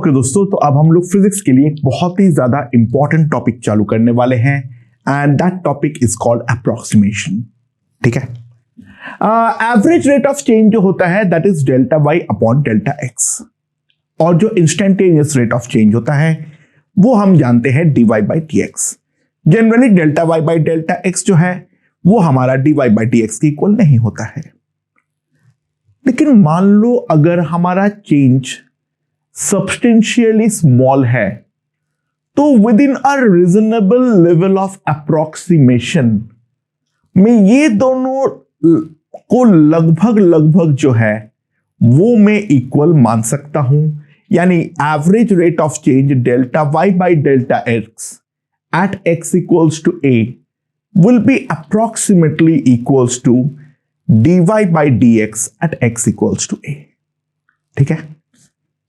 Okay दोस्तों, तो अब हम लोग फिजिक्स के लिए एक बहुत ही ज्यादा इंपॉर्टेंट टॉपिक चालू करने वाले हैं and that topic is called approximation. ठीक है, एवरेज रेट ऑफ चेंज जो होता है that is delta y upon delta x, और जो इंस्टेंटेनियस रेट ऑफ चेंज होता है वो हम जानते हैं d y by d x. Generally delta y by delta x जो है वो हमारा d y by d x के इक्वल नहीं होता है। लेकिन मान लो अगर हमारा चेंज सब्सटेंशियली स्मॉल है तो with in a reasonable level of approximation में ये दोनों को लगभग जो है वो मैं इक्वल मान सकता हूं। यानी average rate of change delta y by delta x at x equals to a will be approximately equals to dy by dx at x equals to a। ठीक है,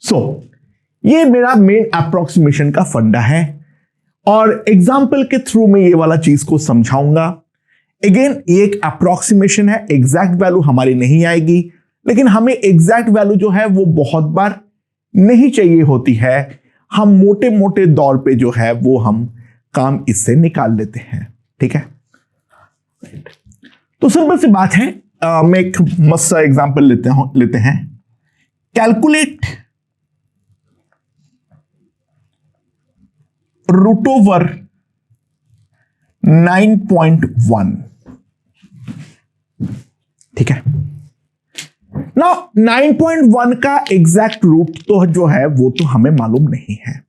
सो ये मेरा मेन अप्रोक्सीमेशन का फंडा है और एग्जाम्पल के थ्रू मैं ये वाला चीज को समझाऊंगा। अगेन ये एक अप्रोक्सीमेशन है, एग्जैक्ट वैल्यू हमारी नहीं आएगी, लेकिन हमें एग्जैक्ट वैल्यू जो है वो बहुत बार नहीं चाहिए होती है। हम मोटे मोटे दौर पे जो है वो हम काम इससे निकाल लेते हैं। ठीक है, तो सिंपल सी बात है, मैं एक मस्त सा एग्जाम्पल लेते हैं। Calculate root over 9.1। ठीक है, ना 9.1 का एग्जैक्ट रूट तो जो है वो तो हमें मालूम नहीं है,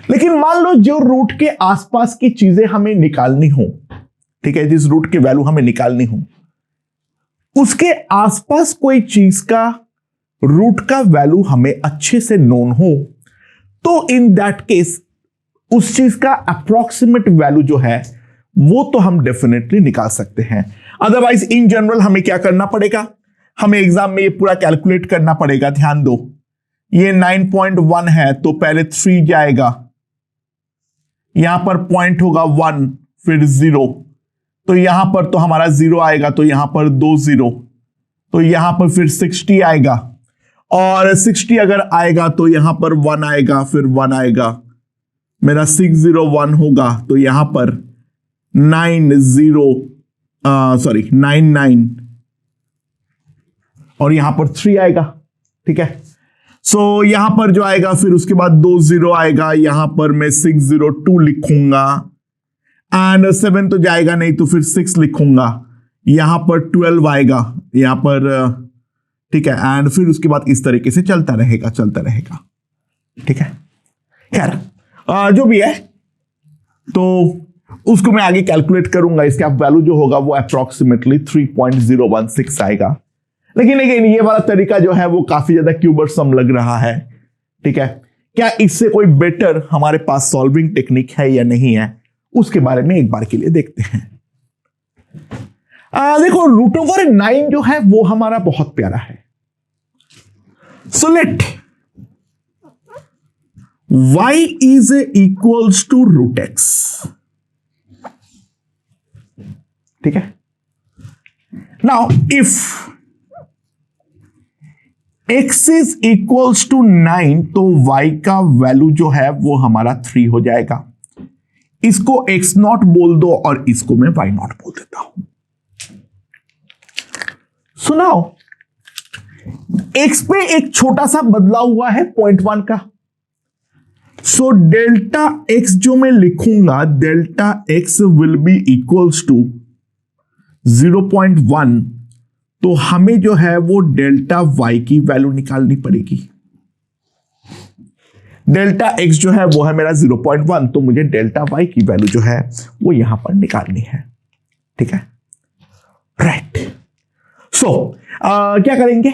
लेकिन मान लो जो रूट के आसपास की चीजें हमें निकालनी हो, ठीक है, जिस रूट की वैल्यू हमें निकालनी हो उसके आसपास कोई चीज का रूट का वैल्यू हमें अच्छे से नोन हो, तो इन दैट केस उस चीज का अप्रोक्सीमेट वैल्यू जो है वो तो हम डेफिनेटली निकाल सकते हैं। अदरवाइज इन जनरल हमें क्या करना पड़ेगा, हमें एग्जाम में ये पूरा कैलकुलेट करना पड़ेगा। ध्यान दो, ये 9.1 है तो पहले 3 जाएगा, यहां पर पॉइंट होगा 1 फिर 0, तो यहां पर तो हमारा 0 आएगा, तो यहां पर 2 0, तो यहां पर फिर 60 आएगा, और 60 अगर आएगा तो यहां पर 1 आएगा, फिर 1 आएगा, मेरा 601 होगा, तो यहां पर 99 और यहां पर 3 आएगा। ठीक है, सो यहां पर जो आएगा फिर उसके बाद 2 0 आएगा, यहां पर मैं 602 लिखूंगा, एंड 7 तो जाएगा नहीं तो फिर 6 लिखूंगा, यहां पर 12 आएगा यहां पर। ठीक है, एंड फिर उसके बाद इस तरीके से चलता रहेगा। ठीक है, खैर जो भी है तो उसको मैं आगे कैलकुलेट करूंगा। इसका वैल्यू जो होगा वो अप्रोक्सीमेटली 3.016 आएगा। लेकिन अगेन ये वाला तरीका जो है वो काफी ज्यादा क्यूबरसम लग रहा है। ठीक है, क्या इससे कोई बेटर हमारे पास सॉल्विंग टेक्निक है या नहीं है, उसके बारे में एक बार के लिए देखते हैं। देखो, रूट ओवर 9 जो है वो हमारा बहुत प्यारा है। So let y is equals to root x. ठीक है, now if x is equals to 9 तो y का वैल्यू जो है वो हमारा 3 हो जाएगा। इसको x0 बोल दो और इसको मैं y0 बोल देता हूं। सुनाओ, x पे एक छोटा सा बदलाव हुआ है 0.1 का, सो डेल्टा x जो मैं लिखूंगा delta x will be equals to 0.1, तो हमें जो है वो डेल्टा y की वैल्यू निकालनी पड़ेगी। डेल्टा x जो है वो है मेरा 0.1, तो मुझे डेल्टा y की वैल्यू जो है वो यहां पर निकालनी है। ठीक है, राइट। सो क्या करेंगे,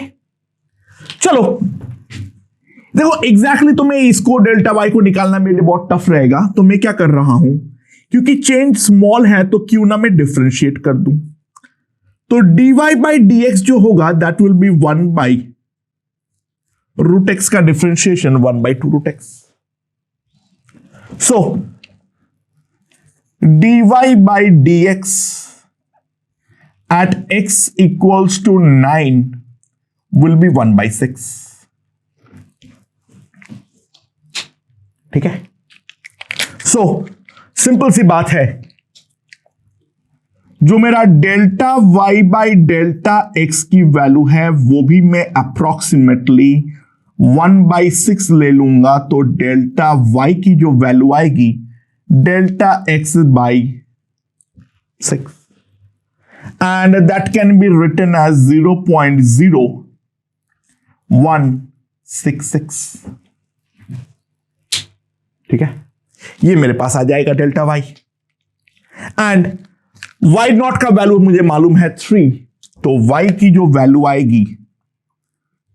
चलो देखो एग्जैक्टली तो मैं इसको डेल्टा y को निकालना मेरे लिए बहुत टफ रहेगा, तो मैं क्या कर रहा हूं, क्योंकि चेंज स्मॉल है तो क्यों ना मैं डिफरेंशिएट कर दूं, तो dy बाई dx जो होगा that will be 1 by root X का differentiation 1 by 2 root X. So dy by dx at x equals to 9 will be 1 by 6। ठीक है। सो सिंपल सी बात है, जो मेरा delta y by delta x की वैल्यू है वो भी मैं अप्रोक्सीमेटली 1/6 ले लूंगा, तो डेल्टा वाई की जो वैल्यू आएगी delta x by 6, and that can be written as 0.0166। ठीक है, ये मेरे पास आ जाएगा delta y. And y not का वैल्यू मुझे मालूम है 3, तो वाई की जो वैल्यू आएगी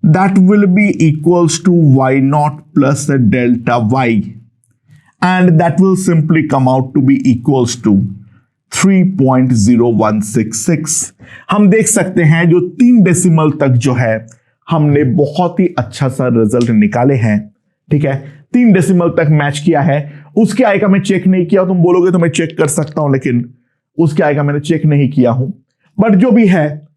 that will be equals to y naught plus the delta y, and that will simply come out to be equals to 3.0166। हम देख सकते हैं जो 3 डेसिमल तक जो है हमने बहुत ही अच्छा सा रिजल्ट निकाले हैं। ठीक है, 3 डेसिमल तक मैच किया है। उसके आगे का मैं चेक नहीं किया, तुम बोलोगे तो मैं चेक कर सकता हूं, लेकिन उसके आगे का मैंने चेक नहीं किया हूं। बट जो भी है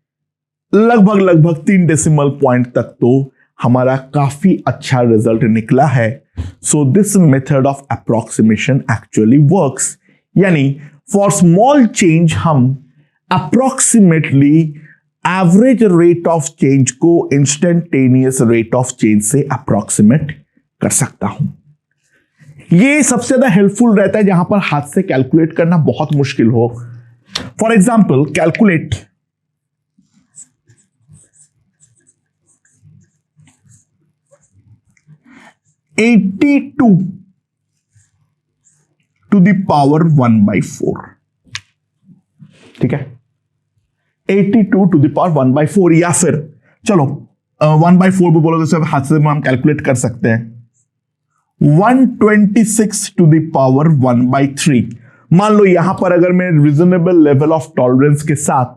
लगभग 3 डेसिमल पॉइंट तक तो हमारा काफी अच्छा रिजल्ट निकला है। So this method of approximation actually works, यानी फॉर स्मॉल चेंज हम approximately average rate of change को इंस्टेंटेनियस रेट ऑफ चेंज से अप्रोक्सीमेट कर सकता हूं। ये सबसे ज्यादा हेल्पफुल रहता है जहां पर हाथ से कैलकुलेट करना बहुत मुश्किल हो। For example, calculate 82 to the power 1/4। ठीक है, 82 to the power 1/4, या फिर चलो 1/4 भी बोलोगे तो हाथ से हम कैलकुलेट कर सकते हैं 126 to the power 1/3। मान लो यहां पर अगर मैं रीजनेबल लेवल ऑफ टॉलरेंस के साथ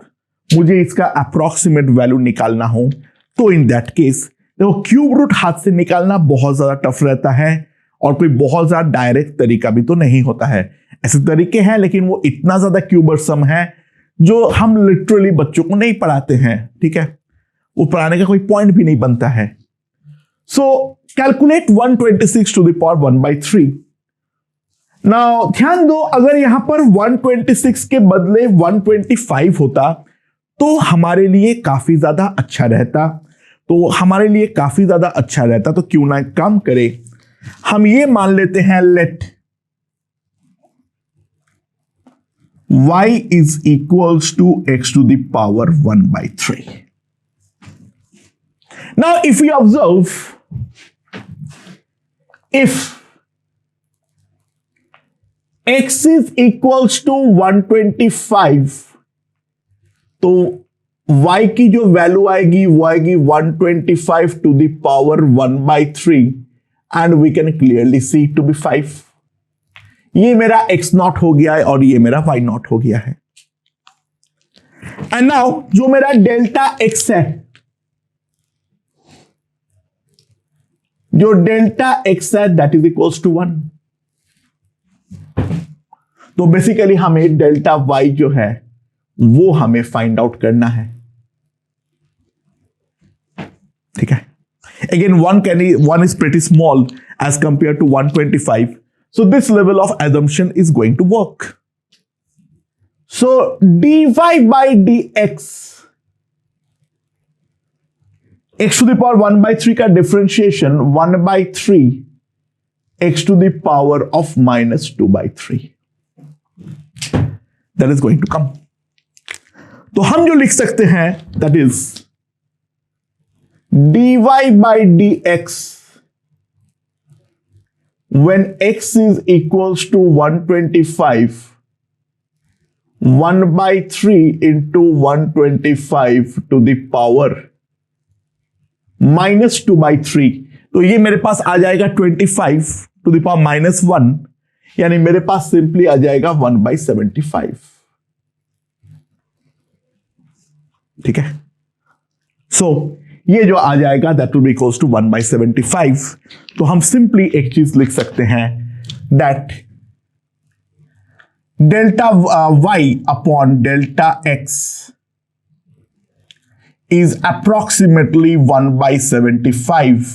मुझे इसका अप्रोक्सीमेट वैल्यू निकालना हो, तो इन दैट केस देखो क्यूब रूट हाथ से निकालना बहुत ज्यादा टफ रहता है और कोई बहुत ज्यादा डायरेक्ट तरीका भी तो नहीं होता है। ऐसे तरीके हैं लेकिन वो इतना ज्यादा क्यूबरसम है जो हम लिटरली बच्चों को नहीं पढ़ाते हैं। ठीक है, वो पढ़ाने का कोई पॉइंट भी नहीं बनता है। सो calculate 126 to the power 1/3। Now ध्यान दो, अगर यहां पर 126 के बदले 125 होता तो हमारे लिए काफी ज्यादा अच्छा रहता, तो क्यों ना काम करे, हम ये मान लेते हैं late y is equals to x to the power 1/3। Now if we observe, if x is equals to 125, तो y की जो वैल्यू आएगी वो आएगी 125 to the power 1/3, and we can clearly see to be 5। ये मेरा x नॉट हो गया है और ये मेरा y नॉट हो गया है। एंड नाउ जो मेरा डेल्टा x है, दैट इज इक्वल्स टू 1। तो बेसिकली हमें डेल्टा y जो है वो हमें फाइंड आउट करना है। ठीक है, again 1 is pretty small as compared to 125, so this level of assumption is going to work। So dy by dx, x to the power 1/3 का differentiation 1/3 x to the power of -2/3, that is going to come। तो हम जो लिख सकते हैं that is dy by dx when x is equals to 125, 1/3 into 125 to the power -2/3, तो ये मेरे पास आ जाएगा 25 to the power -1, यानी मेरे पास सिंपली आ जाएगा 1/75। ठीक है, सो ये जो आ जाएगा that will be equals to 1/75। तो हम सिंपली एक चीज लिख सकते हैं that delta y upon delta x is approximately 1/75,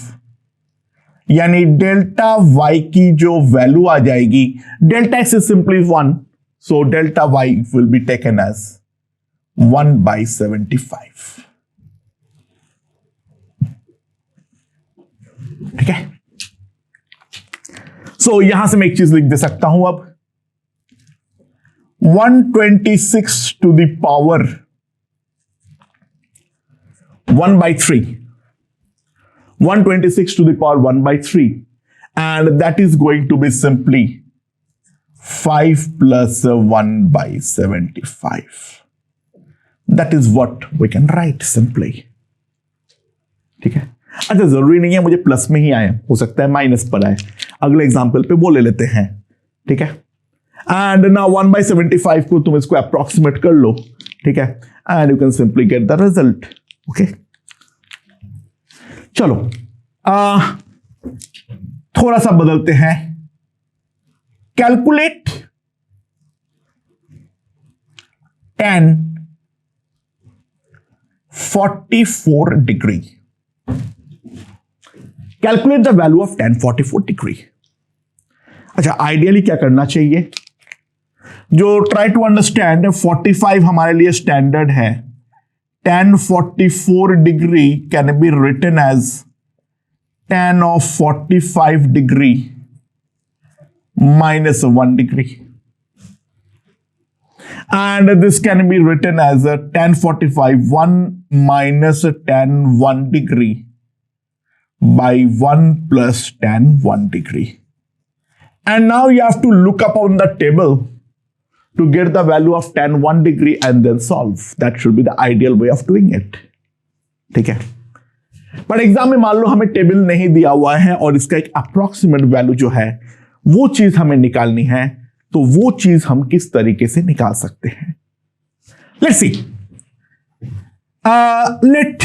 यानी डेल्टा वाई की जो वैल्यू आ जाएगी, delta x is simply 1, so delta y will be taken as 1/75। ठीक है, सो यहां से मैं एक चीज लिख दे सकता हूं अब, 126 to the power 1/3, 126 to the power 1/3, and that is going to be simply 5 plus 1/75. That is what we can write simply. ठीक है, अच्छा जरूरी नहीं है मुझे प्लस में ही आए, हो सकता है माइनस पर आए, अगले एग्जाम्पल पे वो ले लेते हैं। ठीक है, एंड नाउ 1/75 को तुम इसको अप्रोक्सीमेट कर लो। ठीक है, and you can simply get the result. Okay, चलो थोड़ा सा बदलते हैं, calculate tan 44 degree. Calculate the value of tan 44 degree. अच्छा, आइडियली क्या करना चाहिए, जो ट्राई टू अंडरस्टैंड 45 हमारे लिए स्टैंडर्ड है, tan 44 degree can be written as tan of 45 degree minus 1 degree, and this can be written as a tan 45 1 minus tan 1 degree by 1 plus tan 1 degree. And now you have to look up on the table to get the value of tan 1 degree and then solve. That should be the ideal way of doing it. ठीक है, पर exam में मान लो हमें table नहीं दिया हुआ है और इसका एक अप्रोक्सीमेट वैल्यू जो है वो चीज हमें निकालनी है, तो वो चीज हम किस तरीके से निकाल सकते हैं। Let's see, let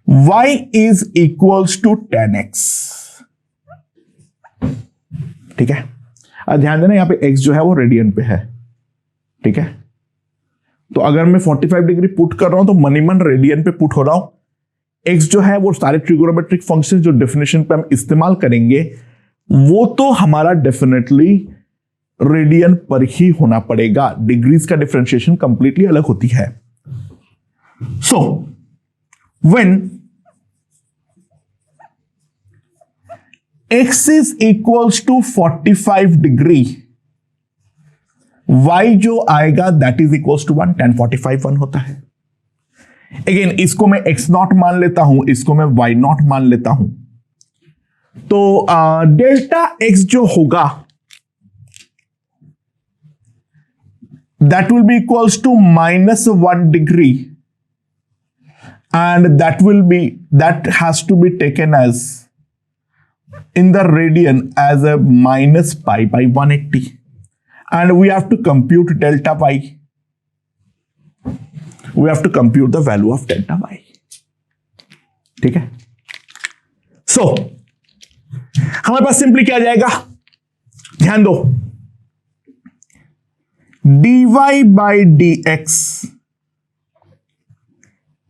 y is equals to tan x। ठीक है, ध्यान देना यहां पे x जो है वो रेडियन पे है। ठीक है, तो अगर मैं 45 डिग्री पुट कर रहा हूं तो मनीमन रेडियन पे पुट हो रहा हूं। x जो है वो सारे ट्रिगोनोमेट्रिक फंक्शन जो डेफिनेशन पे हम इस्तेमाल करेंगे वो तो हमारा डेफिनेटली रेडियन पर ही होना पड़ेगा, डिग्रीज का डिफरेंशिएशन कंप्लीटली अलग होती है। So when x is equals to 45 degree, y जो आएगा that is equals to 1, tan 45 1 होता है। अगेन इसको मैं x0 मान लेता हूं, इसको मैं y0 मान लेता हूं, तो डेल्टा x जो होगा that will be equals to -1 degree, and that has to be taken as in the radian as a -π/180, and we have to compute delta y. We have to compute the value of delta y. ठीक है, सो हमारे पास simply क्या जाएगा, ध्यान दो, dy/dx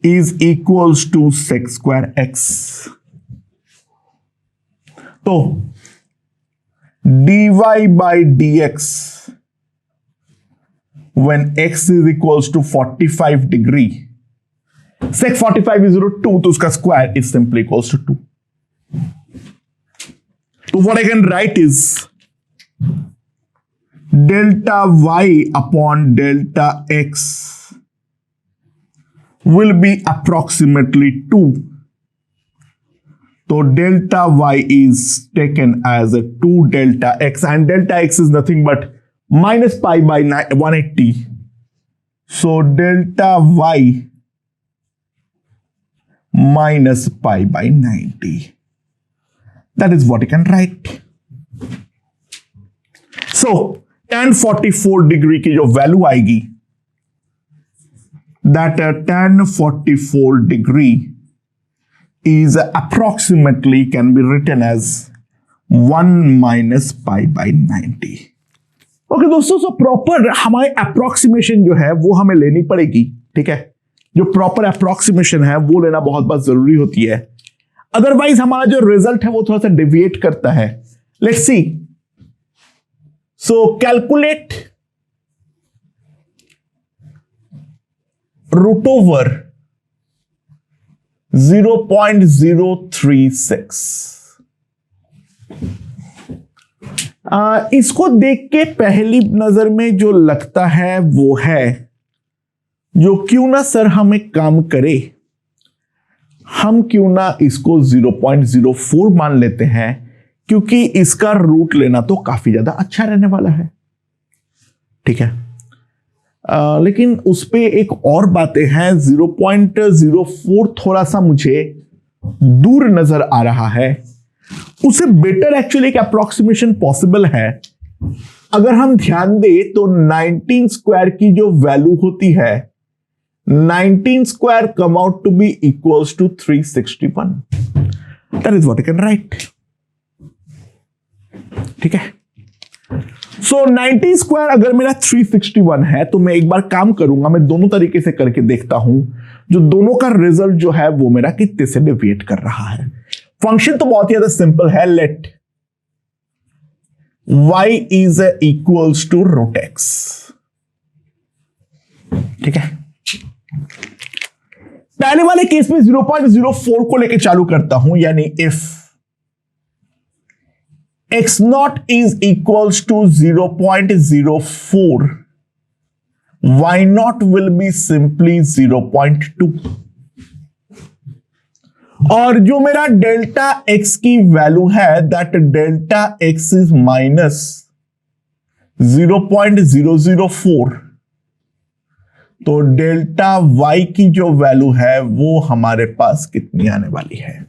is equals to sec²x। तो dy/dx when x is equals to 45 degree, sec 45 is 2, तो उसका square is simply equals to 2. तो what I can write is delta y upon delta x will be approximately 2. तो delta y is taken as a 2 delta x, and delta x is nothing but -π/180. So delta y -π/90. That is what you can write. So tan 44 degree की जो value आएगी, that tan 44 degree is approximately can be written as 1 -π/90. Okay दोस्तों, so proper हमारे approximation जो है वो हमें लेनी पड़ेगी। ठीक है, जो प्रॉपर अप्रोक्सीमेशन है वो लेना बहुत बहुत जरूरी होती है। अदरवाइज हमारा जो रिजल्ट है वो थोड़ा सा डेविएट करता है. Let's see. So calculate root over 0.036. इसको देख के पहली नजर में जो लगता है वो है जो क्यों ना सर हम एक काम करें, हम क्यों ना इसको 0.04 मान लेते हैं क्योंकि इसका रूट लेना तो काफी ज्यादा अच्छा रहने वाला है. ठीक है. लेकिन उस पे एक और बातें हैं. 0.04 थोड़ा सा मुझे दूर नजर आ रहा है. उसे बेटर एक्चुअली एक अप्रोक्सीमेशन पॉसिबल है. अगर हम ध्यान दें तो 19 स्क्वायर की जो वैल्यू होती है 19 square come out to be equals to 361. That is what I can write. ठीक है. सो 90 स्क्वायर अगर मेरा 361 है तो मैं एक बार काम करूंगा, मैं दोनों तरीके से करके देखता हूं जो दोनों का रिजल्ट जो है वो मेरा कितने से डेविएट कर रहा है. फंक्शन तो बहुत ही ज्यादा सिंपल है. Let y is equals to root x. ठीक है. पहले वाले केस में 0.04 को लेके चालू करता हूं, यानी if x naught is equals to 0.04, y naught will be simply 0.2. और जो मेरा डेल्टा x की वैल्यू है that delta x is minus 0.004. तो डेल्टा y की जो वैल्यू है वो हमारे पास कितनी आने वाली है.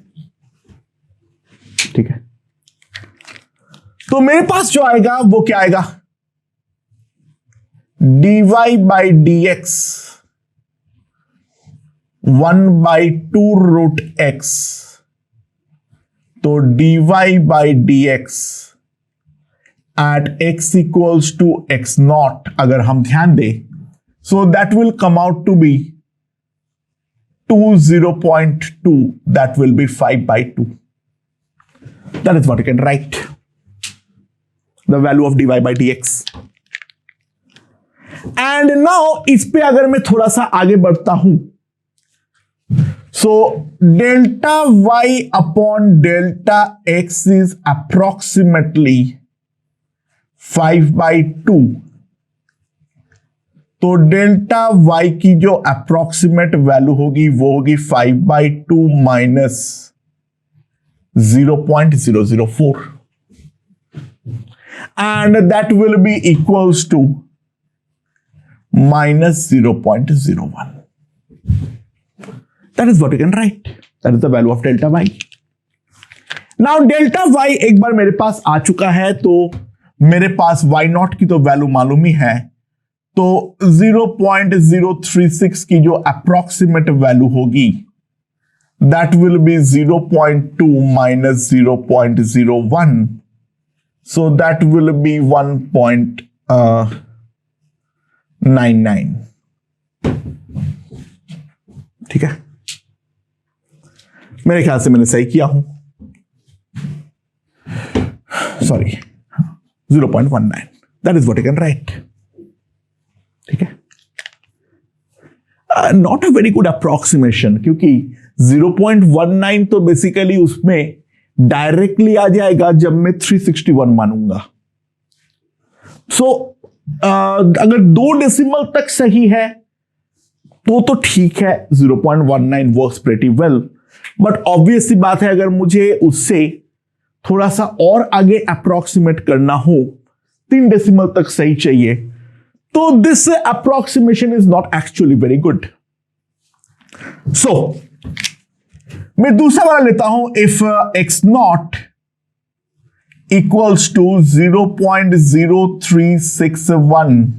ठीक है. तो मेरे पास जो आएगा वो क्या आएगा, dy by d x 1/2 root x. तो dy by d x at x equals to x not अगर हम ध्यान दें, so that will come out to be 0.2. That will be 5/2. That is what you can write. The value of dy by dx. And now इस पे अगर मैं थोड़ा सा आगे बढ़ता हूं, so delta y upon delta x is approximately 5/2. तो डेल्टा y की जो अप्रोक्सीमेट वैल्यू होगी वो होगी 5/2 minus 0.004. And that will be equals to minus 0.01. That is what you can write. That is the value of delta y. Now delta y एक बार मेरे पास आ चुका है तो मेरे पास y नॉट की तो वैल्यू मालूम ही है. तो 0.036 की जो अप्रोक्सीमेट वैल्यू होगी that will be 0.2 minus 0.01. So that will be 1.99. ठीक है. मेरे ख्याल से मैंने सही किया हूं. Sorry, 0.19. That is what you can write. ठीक है. Not a very good approximation क्योंकि 0.19 तो बेसिकली उसमें डायरेक्टली आ जाएगा जब मैं 361 मानूंगा. सो अगर 2 डेसिमल तक सही है तो ठीक है. 0.19 works pretty well. But obvious सी बात है अगर मुझे उससे थोड़ा सा और आगे अप्रोक्सीमेट करना हो, 3 डेसिमल तक सही चाहिए, तो this approximation is not actually very good. So मैं दूसरा वाला लेता हूं. If x not equals to 0.0361,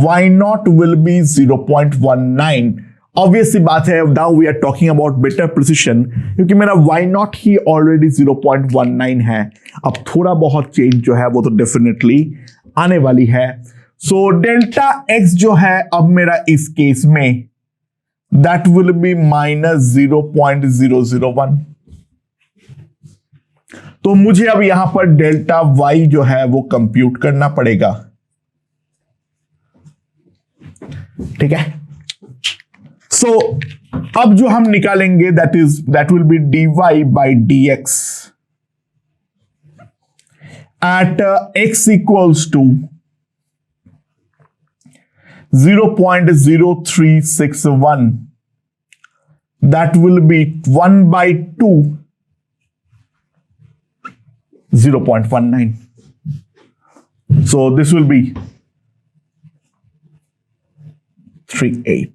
y not will be 0.19. Obviously बात है now we are talking about better precision क्योंकि मेरा y नॉट ही ऑलरेडी 0.19 है. अब थोड़ा बहुत चेंज जो है वो तो डेफिनेटली आने वाली है. सो डेल्टा x जो है अब मेरा इस केस में that will be minus 0.001. तो मुझे अब यहां पर डेल्टा y जो है वो कंप्यूट करना पड़ेगा, ठीक है। सो अब जो हम निकालेंगे that will be dy by dx at x equals to 0.0361. That will be 1 by 2, 0.19. So this will be 38.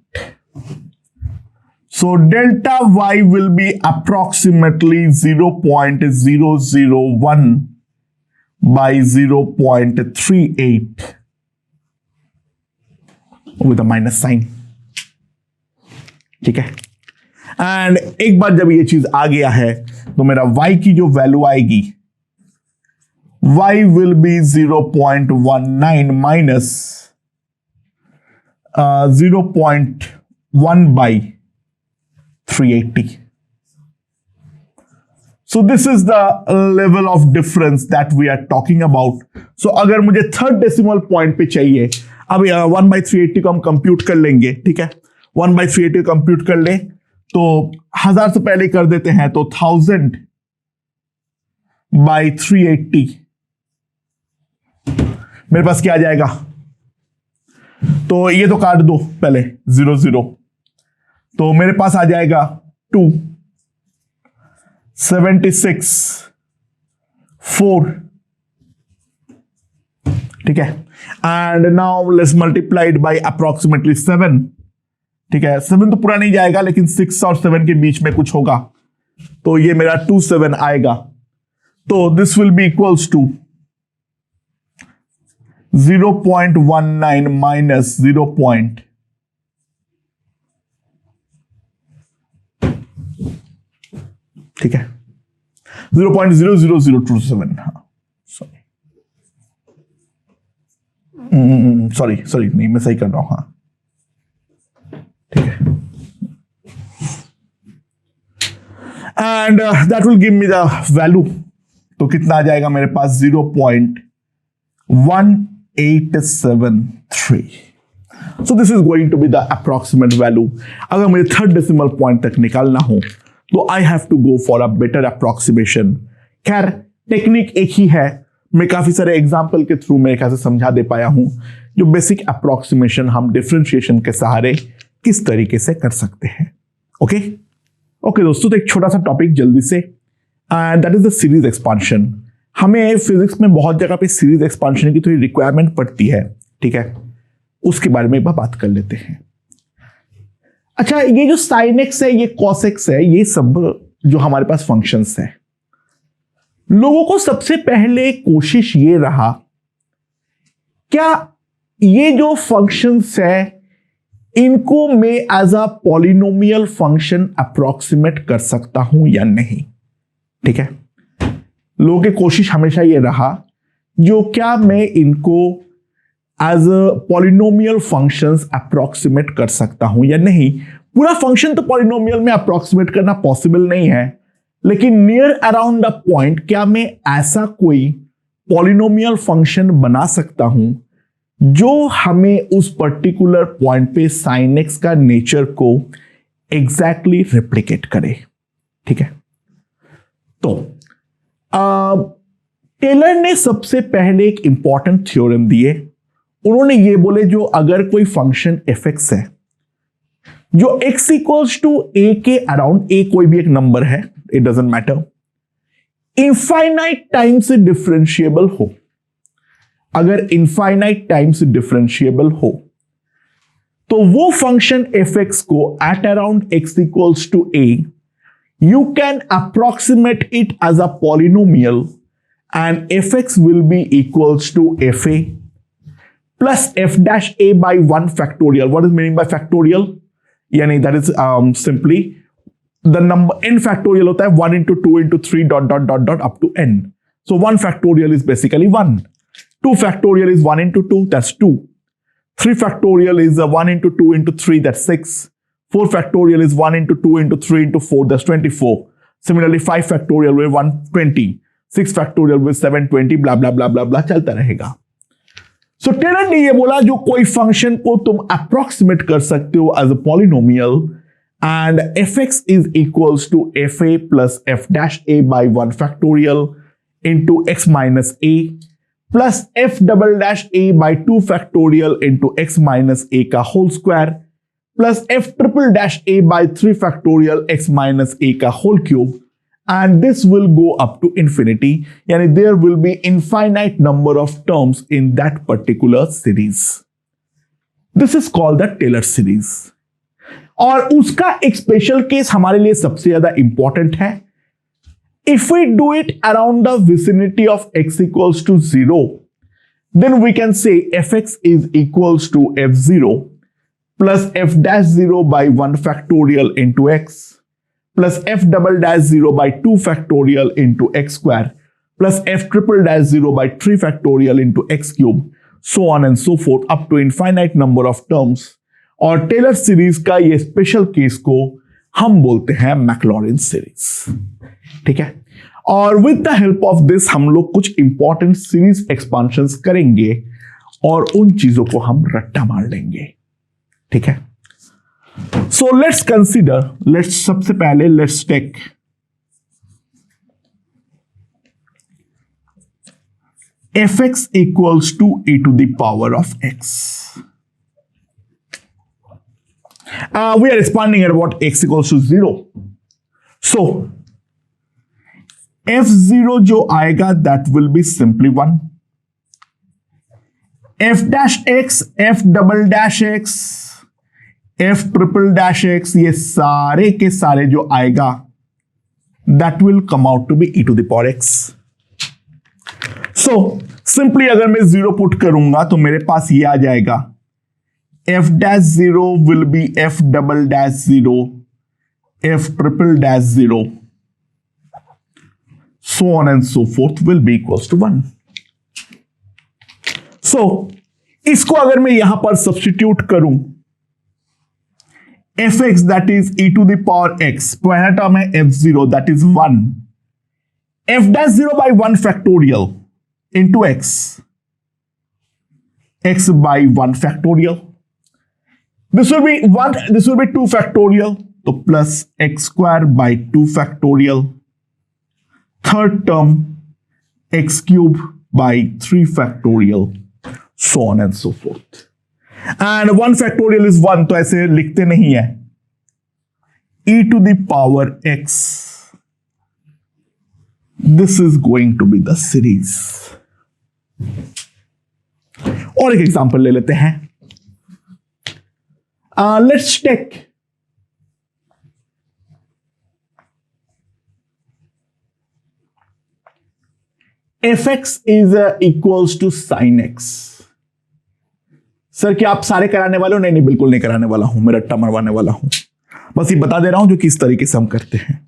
So delta y will be approximately 0.001 by 0.38 with a minus sign, ठीक है। एंड एक बार जब ये चीज आ गया है तो मेरा y की जो वैल्यू आएगी, y will be 0.19 minus 0.1 by 380. So this is the level of difference that we are talking about. So अगर मुझे थर्ड डेसिमल पॉइंट पे चाहिए, अब 1 by 380 को हम कंप्यूट कर लेंगे, ठीक है। 1 by 380 कंप्यूट कर ले तो 1000 से पहले कर देते हैं, तो 1000 by 380 मेरे पास क्या आ जाएगा, तो ये तो काट दो पहले 0 0, तो मेरे पास आ जाएगा 2 76 4, ठीक है। And now let's multiplied by approximately 7, ठीक है। 7 तो पूरा नहीं जाएगा, लेकिन 6 और 7 के बीच में कुछ होगा, तो ये मेरा 27 आएगा। तो this will be equals to 0.19 minus 0. ठीक है, 0.00027। हाँ सॉरी नहीं, मैं सही कर रहा हूं, हाँ ठीक है। And that will give me the value, तो कितना आ जाएगा मेरे पास 0.1873। So this is going to be the approximate value. अगर मुझे थर्ड डेसिमल पॉइंट तक निकालना हो तो I have to go for a better approximation. खैर टेक्निक एक ही है, मैं काफी सारे एग्जाम्पल के थ्रू मेरे ख्याल से समझा दे पाया हूं जो बेसिक अप्रोक्सीमेशन हम डिफरेंशिएशन के सहारे किस तरीके से कर सकते हैं। ओके दोस्तों, तो एक छोटा सा टॉपिक जल्दी से, and that is the series expansion. हमें फिजिक्स में बहुत जगह पे सीरीज एक्सपांशन की थोड़ी रिक्वायरमेंट पड़ती है, ठीक है, उसके बारे में एक बार बात कर लेते हैं। अच्छा, ये जो साइन एक्स है, ये कॉस एक्स है, ये सब जो हमारे पास फंक्शंस है, लोगों को सबसे पहले कोशिश ये रहा, क्या ये जो फंक्शंस है इनको मैं as a polynomial function approximate कर सकता हूं या नहीं, ठीक है। लोगों की कोशिश हमेशा ये रहा, जो क्या मैं इनको as a polynomial functions approximate कर सकता हूं या नहीं। पूरा फंक्शन तो पॉलिनोमियल में अप्रोक्सीमेट करना पॉसिबल नहीं है, लेकिन नियर अराउंड द पॉइंट क्या मैं ऐसा कोई पॉलिनोमियल फंक्शन बना सकता हूं जो हमें उस पर्टिकुलर पॉइंट पे साइन एक्स का नेचर को एग्जैक्टली रेप्लिकेट करे, ठीक है। तो टेलर ने सबसे पहले एक इंपॉर्टेंट थ्योरम दिए। उन्होंने ये बोले, जो अगर कोई फंक्शन एफ एक्स है जो x इक्वल्स टू a के अराउंड, a कोई भी एक नंबर है, it doesn't matter, infinite times differentiable हो, अगर इनफाइनाइट टाइम्स डिफरेंशिएबल हो, तो वो फंक्शन एफ एक्स को at around x equals to a you can approximate it as a polynomial and fx will be equals to fa plus f dash a by 1 factorial. What is meaning by factorial? Yani that is simply the number n factorial hota hai 1 into 2 into 3 dot dot dot dot up to n. So 1 factorial is basically 1. 2 factorial is 1 into 2, that's 2. 3 factorial is 1 into 2 into 3, that's 6. 4 factorial is 1 into 2 into 3 into 4, that's 24. Similarly 5 factorial with 120, 6 factorial with 720, blah blah blah blah blah चलता रहेगा. So Taylor ने ये बोला जो कोई function को तुम approximate कर सकते हो as a polynomial and fx is equals to fa plus f dash a by 1 factorial into x minus a plus f double dash a by 2 factorial into x minus a का whole square plus f triple dash a by 3 factorial x minus a का whole cube, and this will go up to infinity. Yani there will be infinite number of terms in that particular series. This is called the Taylor series. और उसका एक special case हमारे लिए सबसे ज्यादा important है. If we do it around the vicinity of x equals to 0, then we can say fx is equals to f0 plus f dash 0 by 1 factorial into x plus f double dash 0 by 2 factorial into x square plus f triple dash 0 by 3 factorial into x cube, so on and so forth up to infinite number of terms. और Taylor series का ये special case को हम बोलते हैं Maclaurin series. ठीक है. और with the help of this हम लोग कुछ इंपॉर्टेंट सीरीज एक्सपांशंस करेंगे और उन चीजों को हम रट्टा मार लेंगे. ठीक है. सो लेट्स कंसीडर, लेट्स सबसे पहले let's take fx equals to e to the power of x. We are expanding at about x equals to 0. So f0 जो आएगा that will be simply 1. f dash x, f double dash x, f triple dash x, ये सारे के सारे जो आएगा that will come out to be e to the power x. So simply अगर मैं 0 पुट करूंगा तो मेरे पास ये आ जाएगा f dash 0 will be f double dash 0, f triple dash 0, so on and so forth will be equals to 1. So इसको अगर मैं यहां पर सब्स्टिट्यूट करूं, fx that is e to the power x, पहला टर्म है f0 that is 1, f dash 0 by 1 factorial into x, x by 1 factorial. This will be 1, this will be 2 factorial, so plus x square by 2 factorial. Third term, x cube by 3 factorial, so on and so forth. And 1 factorial is 1, तो ऐसे लिखते नहीं है. e to the power x. This is going to be the series. और एक example ले लेते हैं. Let's take fx is equals to sin x. Sir क्या आप सारे कराने वाले हो? नहीं नहीं, बिल्कुल नहीं कराने वाला हूं, मैं रट्टा मरवाने वाला हूं. बस ये बता दे रहा हूं जो किस तरीके से हम करते हैं.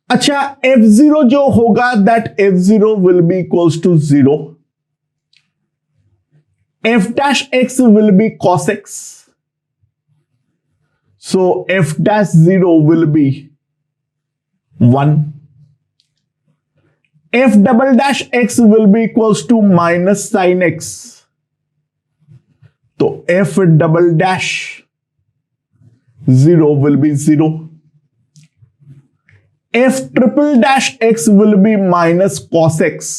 अच्छा, f0 जो होगा that f0 will be equals to 0. f dash x will be cos x. So f dash 0 will be 1. f double dash x will be equals to minus sin x. So f double dash 0 will be 0. f triple dash x will be minus cos x.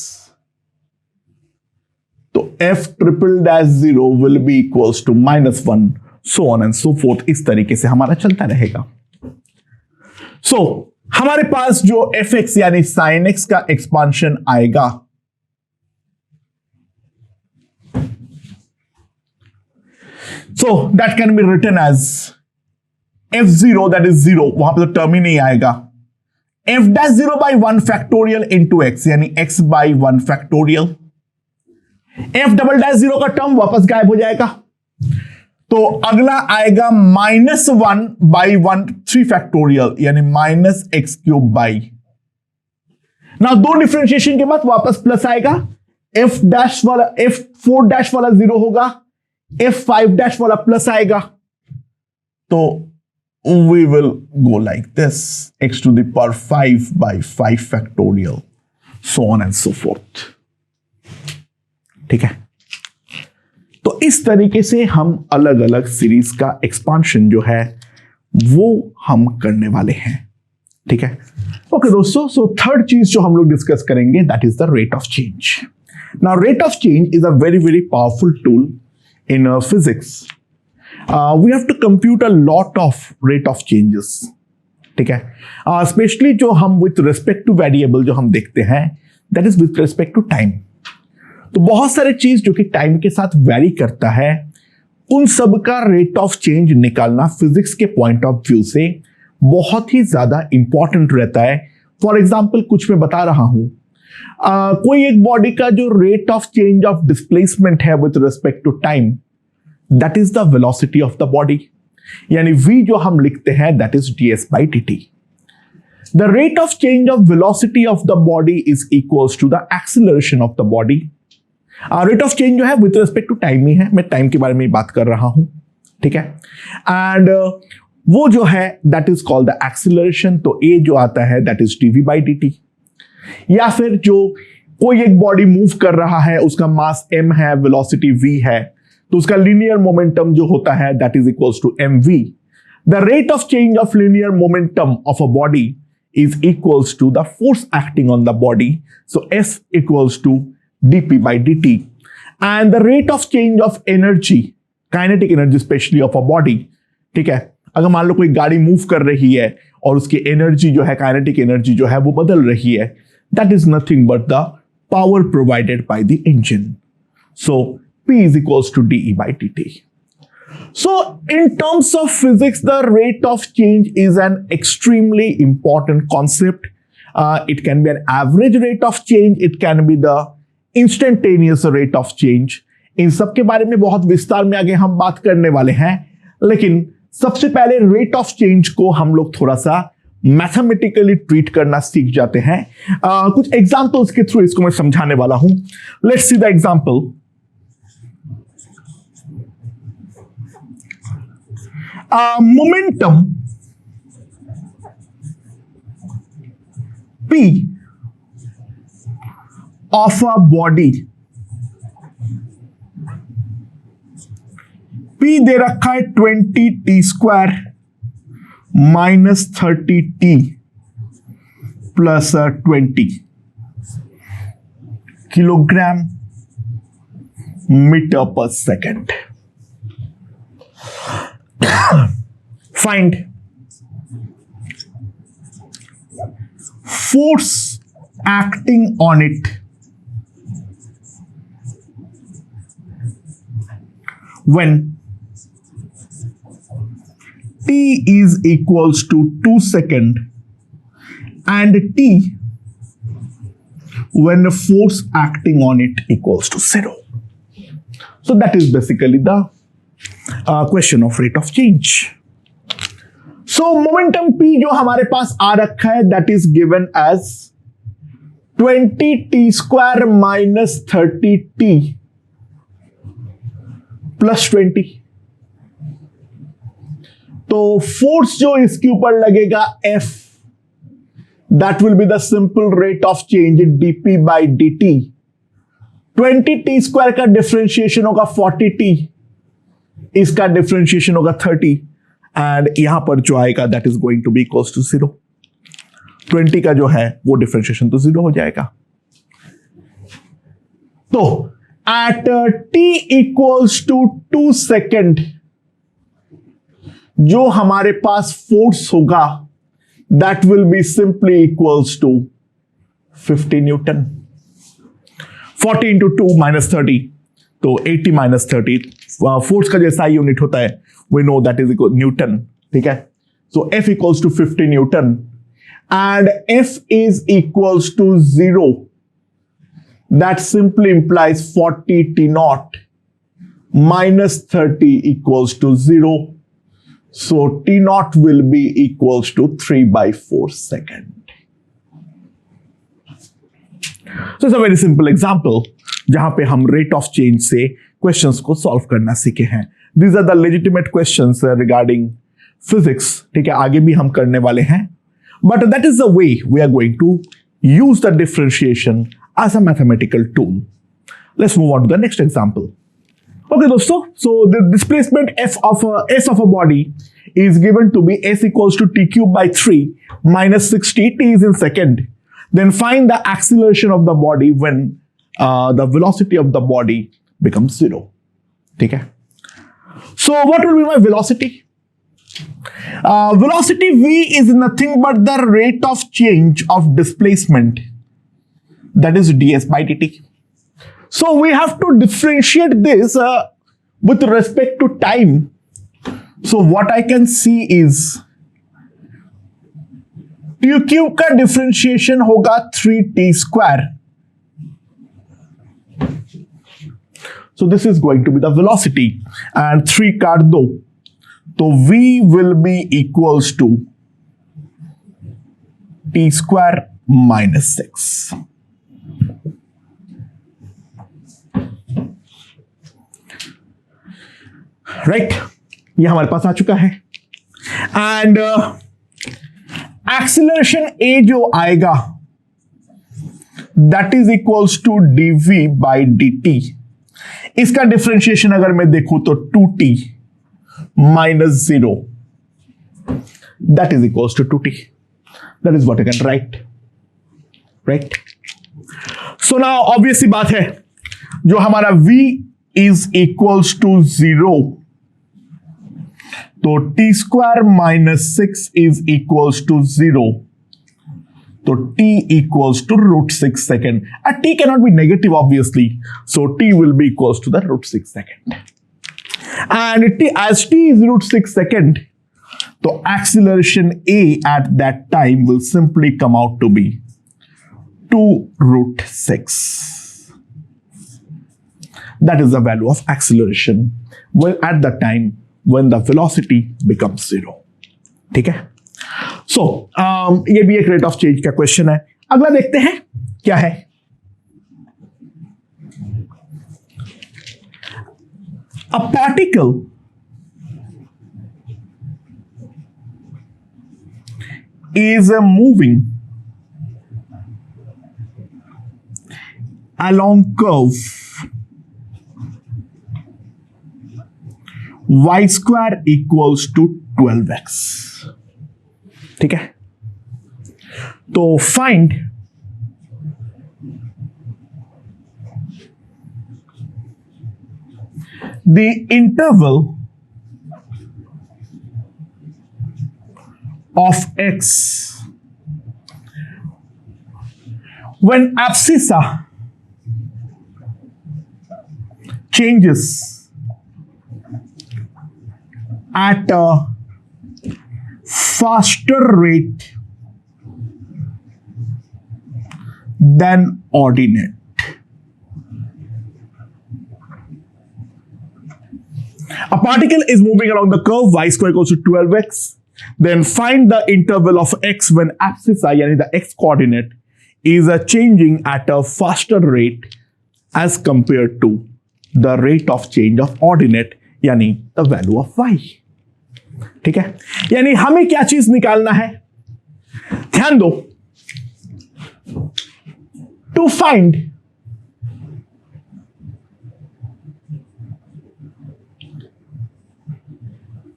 तो f triple dash 0 will be equals to -1, so on and so forth. इस तरीके से हमारा चलता रहेगा. So हमारे पास जो fx यानी sin x का एक्सपांशन आएगा, so that can be written as f0 that is 0, वहां पर तो टर्म ही नहीं आएगा. f dash 0 by 1 factorial into x यानी x by 1 factorial. f double dash 0 का टर्म वापस गायब हो जाएगा, तो अगला आएगा -1 by 1 3 फैक्टोरियल यानी -x क्यूब बाई. ना दो डिफरेंशिएशन के बाद वापस प्लस आएगा. f डैश वाला f4 डैश वाला 0 होगा, f5 डैश वाला प्लस आएगा. तो we will go like this, x to the power 5 by 5 factorial, so on and so forth. ठीक है, तो इस तरीके से हम अलग अलग सीरीज का एक्सपांशन जो है वो हम करने वाले हैं। ठीक है, ओके दोस्तों, सो थर्ड चीज जो हम लोग डिस्कस करेंगे that is the rate of change. Now rate of change is a very very powerful tool in physics. We have to compute a lot of rate of changes. ठीक है, specially जो हम with respect two variable जो हम देखते हैं that is with respect to time. तो बहुत सारे चीज जो कि टाइम के साथ वेरी करता है उन सब का रेट ऑफ चेंज निकालना फिजिक्स के पॉइंट ऑफ व्यू से बहुत ही ज्यादा इंपॉर्टेंट रहता है। फॉर एग्जाम्पल कुछ मैं बता रहा हूं, कोई एक बॉडी का जो rate of change of displacement है with respect to time that is the velocity of the body, यानी v जो हम लिखते हैं that is ds by dt। The rate of change of velocity of the body is equals to the acceleration of the body. Rate of change जो है with respect to time ही है, मैं टाइम के बारे में बात कर रहा हूं। ठीक है, एंड वो जो है that is called the acceleration, तो a जो आता है that is dv by dt। या फिर जो कोई एक बॉडी मूव कर रहा है उसका मास m है, वेलोसिटी v है, तो उसका लीनियर मोमेंटम जो होता है that is equals to mv। The rate of change of linear momentum of a body is equals to the force acting on the body, so f equals to dp by dt। And the rate of change of energy, kinetic energy specially of a body. ठीक है, अगर मान लो कोई गाड़ी move कर रही है और उसकी एनर्जी जो है, काइनेटिक एनर्जी जो है वो बदल रही है, that is nothing but the power provided by the engine, so P is equals to dE by dt. So in terms of physics, the rate of change is an extremely important concept. It can be an average rate of change. It can be the instantaneous rate of change. इन सब के बारे में बहुत विस्तार में आगे हम बात करने वाले हैं, लेकिन सबसे पहले रेट ऑफ चेंज को हम लोग थोड़ा सा मैथमेटिकली ट्रीट करना सीख जाते हैं। कुछ एग्जाम्पल्स के थ्रू इसको मैं समझाने वाला हूं। Let's see the example. Momentum P of a body, P दे रखा है 20t square minus 30t plus 20 kilogram metre पर second. Find force acting on it when t is equals to 2 seconds and t when the force acting on it equals to 0. So that is basically the question of rate of change. So momentum P जो हमारे पास आ रखा है that is given as 20t square minus 30t plus 20। तो force जो इसके ऊपर लगेगा F, that will be the simple rate of change dp by dt। 20t square का डिफरेंशिएशन होगा 40t, इसका डिफरेंशिएशन होगा 30, एंड यहां पर जो आएगा that is going to be equals to 0। 20 का जो है वो डिफरेंशिएशन तो 0 हो जाएगा। तो at t equals to 2 second जो हमारे पास फोर्स होगा that will be simply equals to 50 newton. 40 into 2 minus 30, तो 80 माइनस 30, फोर्स का जैसा यूनिट होता है we know that is equal Newton. ठीक है, so F equals to 50 Newton and F is equals to 0, that simply implies 40 T naught minus 30 equals to 0, so T naught will be equals to 3 by 4 second. So it's a very simple example जहां पे हम rate of change से questions को solve करना सीखे हैं। These are the legitimate questions regarding physics, ठीक है, आगे भी हम करने वाले हैं, but that is the way we are going to use the differentiation as a mathematical tool. Let's move on to the next example. Okay, दोस्तों, so the displacement f of a body is given to be s equals to t cube by 3 minus 60 t is in second. Then find the acceleration of the body when the velocity of the body becomes 0. ठीक है? So what will be my velocity? Velocity v is nothing but the rate of change of displacement, that is ds by dt. So we have to differentiate this with respect to time. So what I can see is t cube का differentiation होगा 3t square. So this is going to be the velocity and 3 काट दो, तो v will be equals to t square minus 6. Right, ये हमारे पास आ चुका है. And acceleration A जो आएगा that is equals to dv by dt. इसका डिफरेंशिएशन अगर मैं देखूं तो 2t minus 0 that is equals to 2t. That is what I can write. Right, so now obvious सी बात है, जो हमारा v इज इक्वल्स टू 0, तो t square minus 6 is equals to 0, तो t equals to √6 second. t cannot be negative obviously, so t will be equals to the √6 second. And t as t is √6 second, तो acceleration a at that time will simply come out to be 2√6. That is the value of acceleration well at the time when the velocity becomes 0. ठीक है? So ये भी एक rate of change का question है. अगला देखते हैं क्या है. A particle is moving along curve y square equals to 12x. ठीक है, तो find the interval of x when abscissa changes at a faster rate than ordinate. A particle is moving along the curve y square equals to 12x. Then find the interval of x when abscissa, यानी the x coordinate, is changing at a faster rate as compared to the rate of change of ordinate, यानी the value of y. ठीक है, यानी हमें क्या चीज निकालना है, ध्यान दो. To find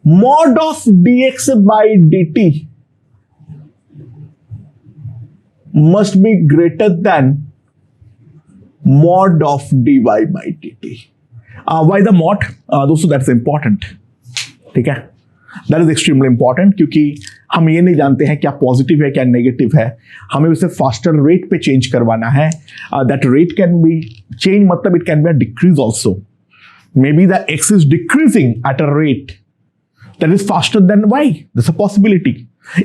mod of dx by dt must be greater than mod of dy by dt. Why the mod? दोस्तों that's important. ठीक है, दैट इज एक्सट्रीमली इंपॉर्टेंट, क्योंकि हम ये नहीं जानते हैं क्या पॉजिटिव है क्या नेगेटिव है. हमें उसे फास्टर रेट पे चेंज करवाना है. That rate can be change, मतलब it can be a decrease also. May be the X is decreasing at a rate that is faster than Y. This a possibility.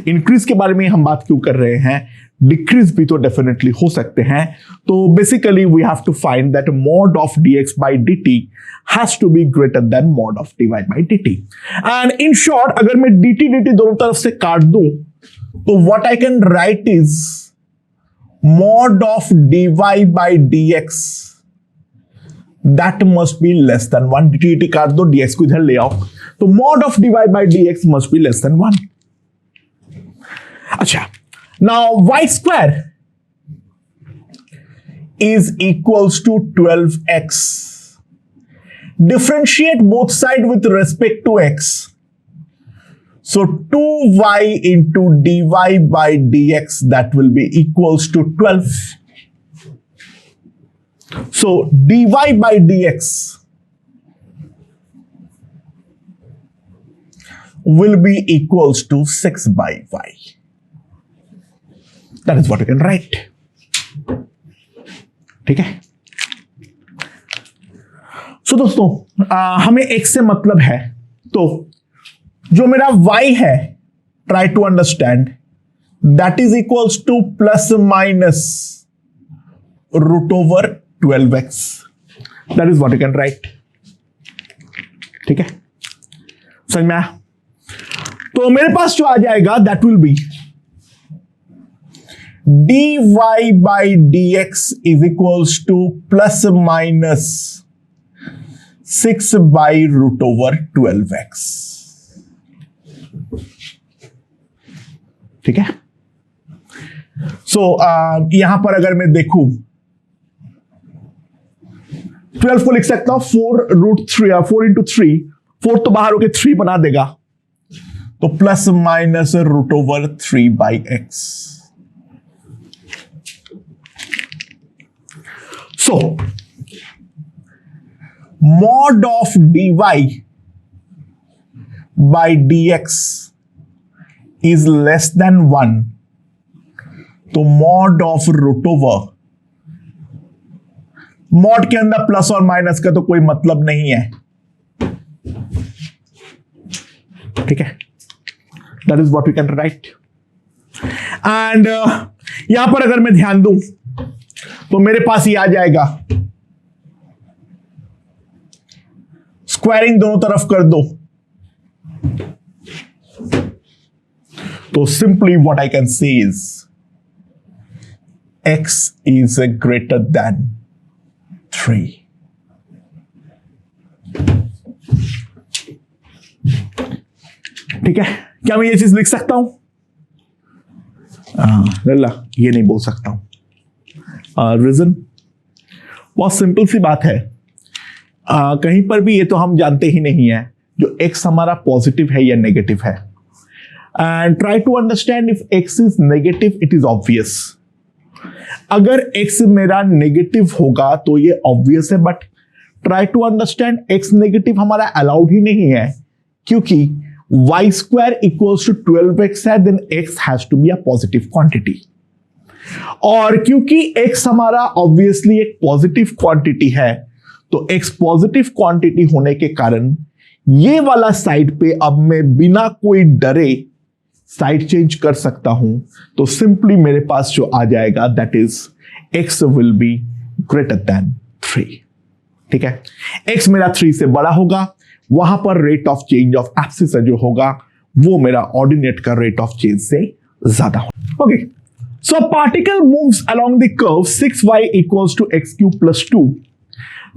Increase के बारे में हम बात क्यों कर रहे हैं, डिक्रीज भी तो डेफिनेटली हो सकते हैं. तो basically we have to find that mod of dx by dt has to be greater than mod of dy by dt. And in short, अगर मैं dt dt दोनों तरफ से काट दूं, तो what I can write is mod of dy by dx that must be less than 1। dt काट दो, dx को इधर ले आओ, तो mod of dy by dx must be less than 1। अच्छा, now y square is equals to 12x। Differentiate both side with respect to x, so 2y into dy by dx, that will be equals to 12. So dy by dx will be equals to 6 by y. That is what you can write. ठीक है। So दोस्तों, हमें x से मतलब है, तो जो मेरा y है, try to understand, that is equals to plus minus root over 12x। That is what you can write. ठीक है, समझ में आया? तो मेरे पास जो आ जाएगा that will be dy by dx is equals to plus minus 6 by root over 12x। ठीक है। सो यहां पर अगर मैं देखूं, 12 को लिख सकता हूं 4 इंटू 3, 4 तो बाहर होके 3 बना देगा, तो plus minus root over 3 by x. So mod of dy by dx is less than 1, तो mod of root over, mod के अंदर प्लस और माइनस का तो कोई मतलब नहीं है। ठीक है, that is what we can write. And यहां पर अगर मैं ध्यान दूं तो मेरे पास ये आ जाएगा, स्क्वायरिंग दोनों तरफ कर दो, तो simply what I can say is x is greater than 3. ठीक है, क्या मैं ये चीज लिख सकता हूं? लल्ला, ये नहीं बोल सकता हूं। रीजन बहुत सिंपल सी बात है, कहीं पर भी ये तो हम जानते ही नहीं है जो x हमारा पॉजिटिव है या नेगेटिव है। And try to understand if x is negative, it is obvious. अगर x मेरा नेगेटिव होगा तो ये ऑब्वियस है, but try to understand x negative हमारा अलाउड ही नहीं है, क्योंकि y स्क्वायर इक्वल्स टू 12x है, then x has to be a positive quantity. और क्योंकि x हमारा ऑब्वियसली एक पॉजिटिव क्वांटिटी है, तो x पॉजिटिव क्वांटिटी होने के कारण ये वाला साइड पे अब मैं बिना कोई डरे साइड चेंज कर सकता हूं, तो सिंपली मेरे पास जो आ जाएगा that is x will be greater than 3। ठीक है, x मेरा 3 से बड़ा होगा, वहां पर rate of change of axis जो होगा वो मेरा ऑर्डिनेट का रेट ऑफ चेंज से ज्यादा होगा। Okay, so particle moves along the curve 6y equals to x cube plus 2,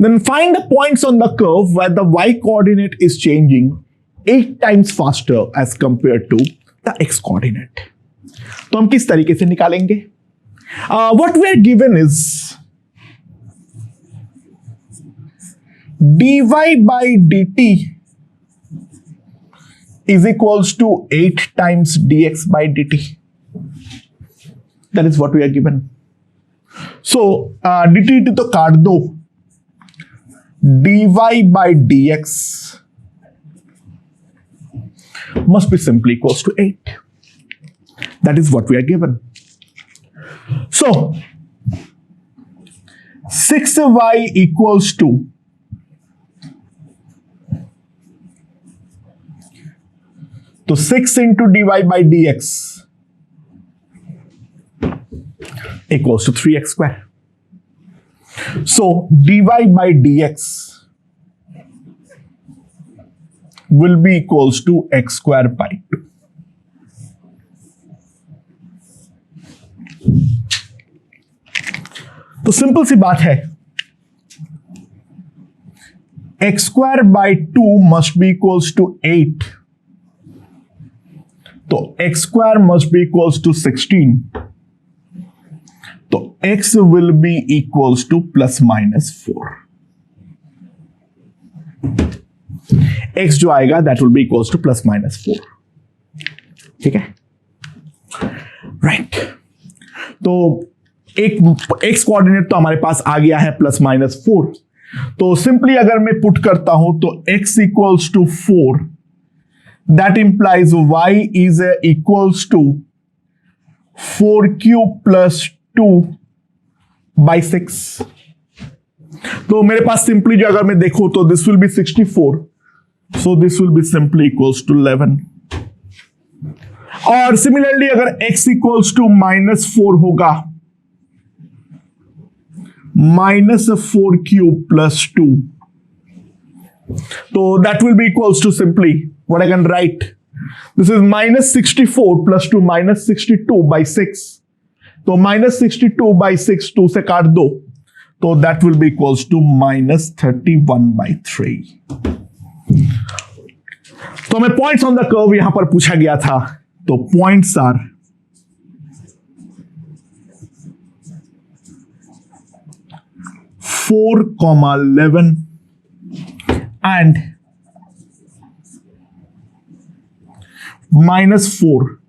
then find the points on the curve where the y coordinate is changing 8 times faster as compared to the x coordinate. तो हम किस तरीके से निकालेंगे? What we are given is dy by dt is equals to 8 times dx by dt. That is what we are given. So dt तो काट दो, dy by dx must be simply equals to 8. That is what we are given. So 6y equals to तो 6 into dy by dx equals to 3x square. So dy by dx will be equals to x square by 2. तो simple सी बात है, x square by 2 must be equals to 8, तो x square must be equals to 16, तो x will be equals to plus minus 4। x जो आएगा that will be equals to plus minus 4। ठीक है, राइट। तो एक x कोऑर्डिनेट तो हमारे पास आ गया है प्लस माइनस 4। तो सिंपली अगर मैं पुट करता हूं तो x equals to 4, that implies y is equals to 4 cube plus 2 by 6। तो मेरे पास सिंपली जो अगर मैं देखूं तो this will be 64, so this will be simply equals to 11। और सिमिलरली अगर x इक्वल्स टू माइनस 4 होगा, माइनस 4 क्यूब प्लस 2, तो that will be equals to simply what I can write, this is minus 64 plus 2 minus 62 by 6। तो minus 62 by 6 2 से काट दो, तो that will be equals to minus 31 by 3। तो हमें points on the curve यहां पर पूछा गया था, तो points are 4,11 and -4,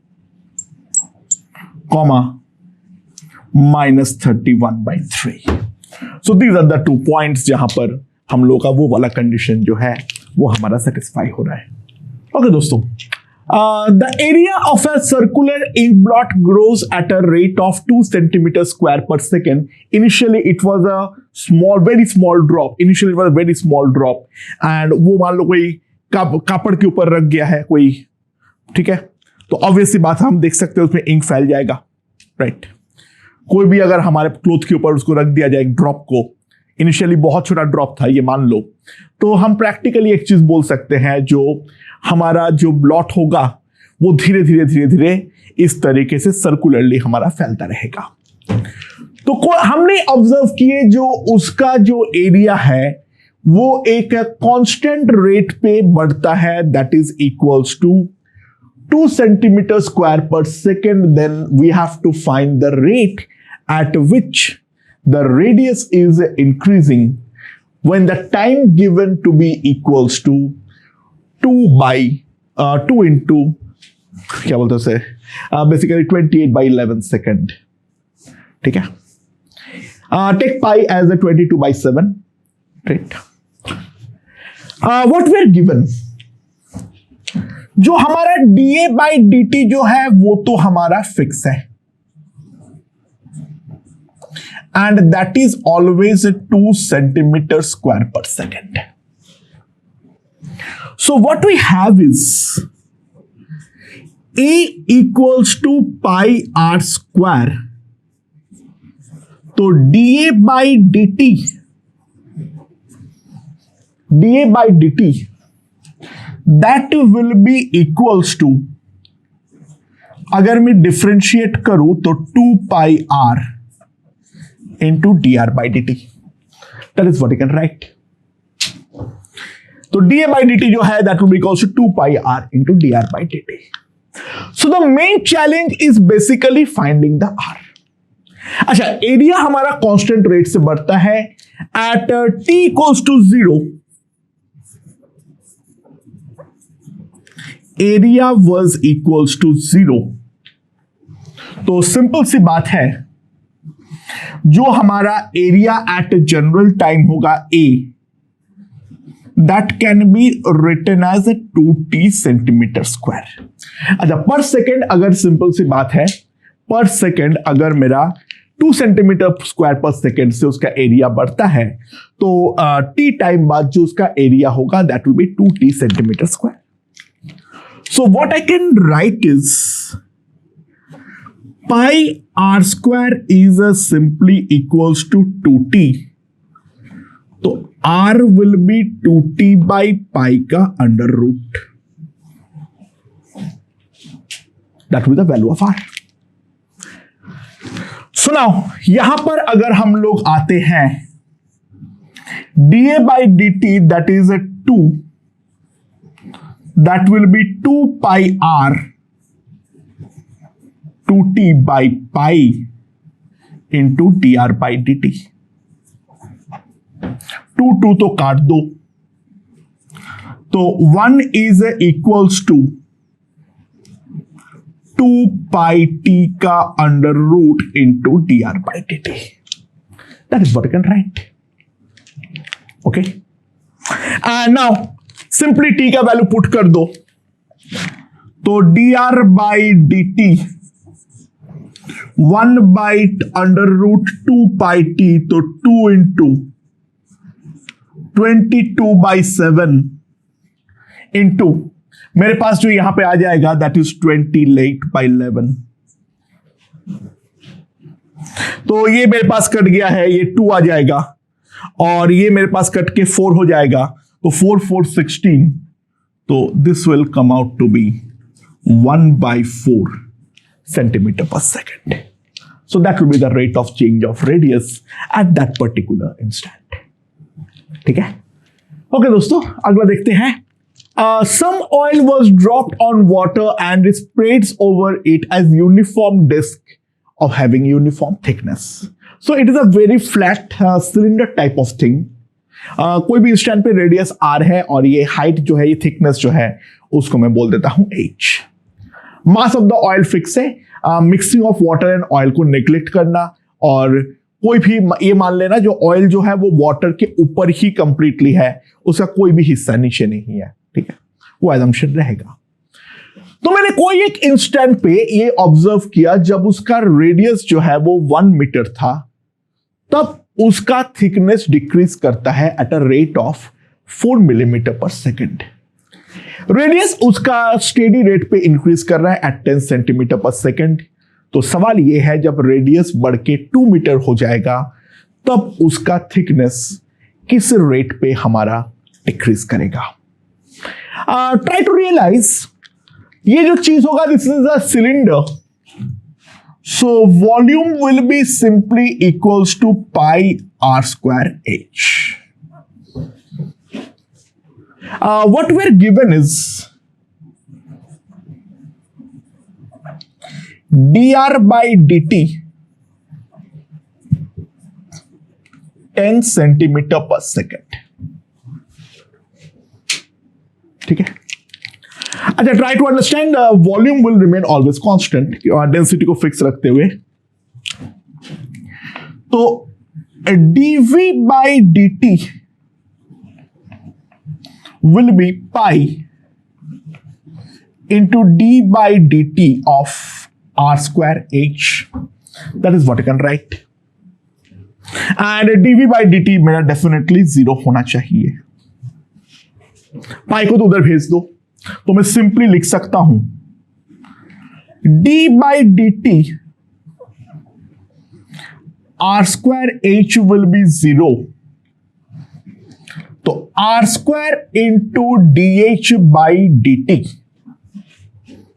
-31 by 3। So these are the 2 points जहां पर हम लोग का वो वाला कंडीशन जो है वो हमारा सेटिस्फाई हो रहा है। ओके दोस्तों, the area of a circular ink blot grows at a rate of 2 centimeters square per second. Initially it was a very small drop. Initially it was a very small drop, and वो मान लो कोई कापड़ के ऊपर रख गया है कोई, ठीक है, तो ऑब्वियसली बात हम देख सकते हैं उसमें इंक फैल जाएगा, राइट। कोई भी अगर हमारे क्लोथ के ऊपर उसको रख दिया जाए ड्रॉप को, इनिशियली बहुत छोटा ड्रॉप था ये मान लो, तो हम प्रैक्टिकली एक चीज बोल सकते हैं, जो हमारा जो ब्लॉट होगा वो धीरे धीरे धीरे धीरे इस तरीके से सर्कुलरली हमारा फैलता रहेगा। तो हमने ऑब्जर्व किए जो उसका जो एरिया है वो एक कांस्टेंट रेट पे बढ़ता है, that is equals to 2 centimeters square per second. Then we have to find the rate at which the radius is increasing when the time given to be equals to 2 into क्या बोलते हैं उसे, basically 28 by 11 second। ठीक है, take pi as a 22 by 7, right? What we are given, जो हमारा dA by dt जो है वो तो हमारा फिक्स है, and that is always 2 centimeters square per second. So what we have is A equals to pi r square. तो dA by dt that will be equals to, अगर मैं differentiate करूं तो 2 pi r into dr by dt, that is what you can write. तो dA by dt जो है that will be equals to 2 pi r into dr by dt. So the main challenge is basically finding the r. अच्छा, area हमारा constant rate से बढ़ता है at t equals to 0. Area was equals to 0. तो simple सी बात है, जो हमारा एरिया एट जनरल टाइम होगा A, that can be written as a 2t centimeter square. अच्छा, पर सेकेंड अगर सिंपल सी बात है, पर सेकेंड अगर मेरा 2 सेंटीमीटर स्क्वायर पर सेकेंड से उसका एरिया बढ़ता है, तो t टाइम बाद जो उसका एरिया होगा that will B 2t centimetre square. So what I can write is pi r square is simply equals to 2t. तो r will be 2t by pi का under root. That will be the value of r. So now यहां पर अगर हम लोग आते हैं dA by dt, that is a 2, that will be 2 pi r 2t by pi into dr by dt। 2 तो काट दो, तो 1 is equals to 2 pi t का under root into dr by dt। That is what you can write. Okay, and now simply t का value put कर दो, तो dr by dt 1 by under root 2 pi t, तो 2 into 22 by 7 into मेरे पास जो यहां पे आ जाएगा दैट इज 28 by 11। तो ये मेरे पास कट गया है, ये 2 आ जाएगा और ये मेरे पास कट के 4 हो जाएगा, तो 4 4 16, तो this will come out to be 1 by 4 centimetre पर second. So that will be the rate of change of radius at that particular instant. ठीक है, ओके दोस्तों, अगला देखते हैं। Some oil was dropped on water and spreads over it as uniform disk of having uniform thickness. So it is a very flat cylinder type of thing. कोई भी instant पे radius r है और ये हाइट जो है, ये thickness जो है, उसको मैं बोल देता हूं h। Mass of the oil fix है। Mixing of water and oil को नेग्लेक्ट करना, और कोई भी ये मान लेना जो ऑयल जो है वो वाटर के ऊपर ही कंप्लीटली है, उसका कोई भी हिस्सा नीचे नहीं है। ठीक है, वो एजम्पशन रहेगा। तो मैंने कोई एक इंस्टेंट पे ये ऑब्जर्व किया, जब उसका रेडियस जो है वो 1 मीटर था, तब उसका थिकनेस डिक्रीज करता है at a rate of 4 millimetre per second. Radius उसका स्टेडी रेट पे इंक्रीज कर रहा है एट 10 सेंटीमीटर पर सेकेंड। तो सवाल यह है, जब रेडियस बढ़ के 2 मीटर हो जाएगा, तब उसका थिकनेस किस रेट पे हमारा डिक्रीज करेगा। ट्राई टू रियलाइज, ये जो चीज होगा, this is a cylinder, so volume will be simply equals to pi r square h. what we're given is dr by dt 10 centimetre पर सेकेंड। ठीक है, अच्छा, try to understand. Volume will remain always constant, density को fix रखते हुए। तो dv by dt will be pi into d by dt of r square h. That is what you can write. And dv by dt मेरा definitely 0 होना चाहिए। पाई को तो उधर भेज दो, तो मैं सिंपली लिख सकता हूं d by dt r square h will be 0, तो r square into d h by d t,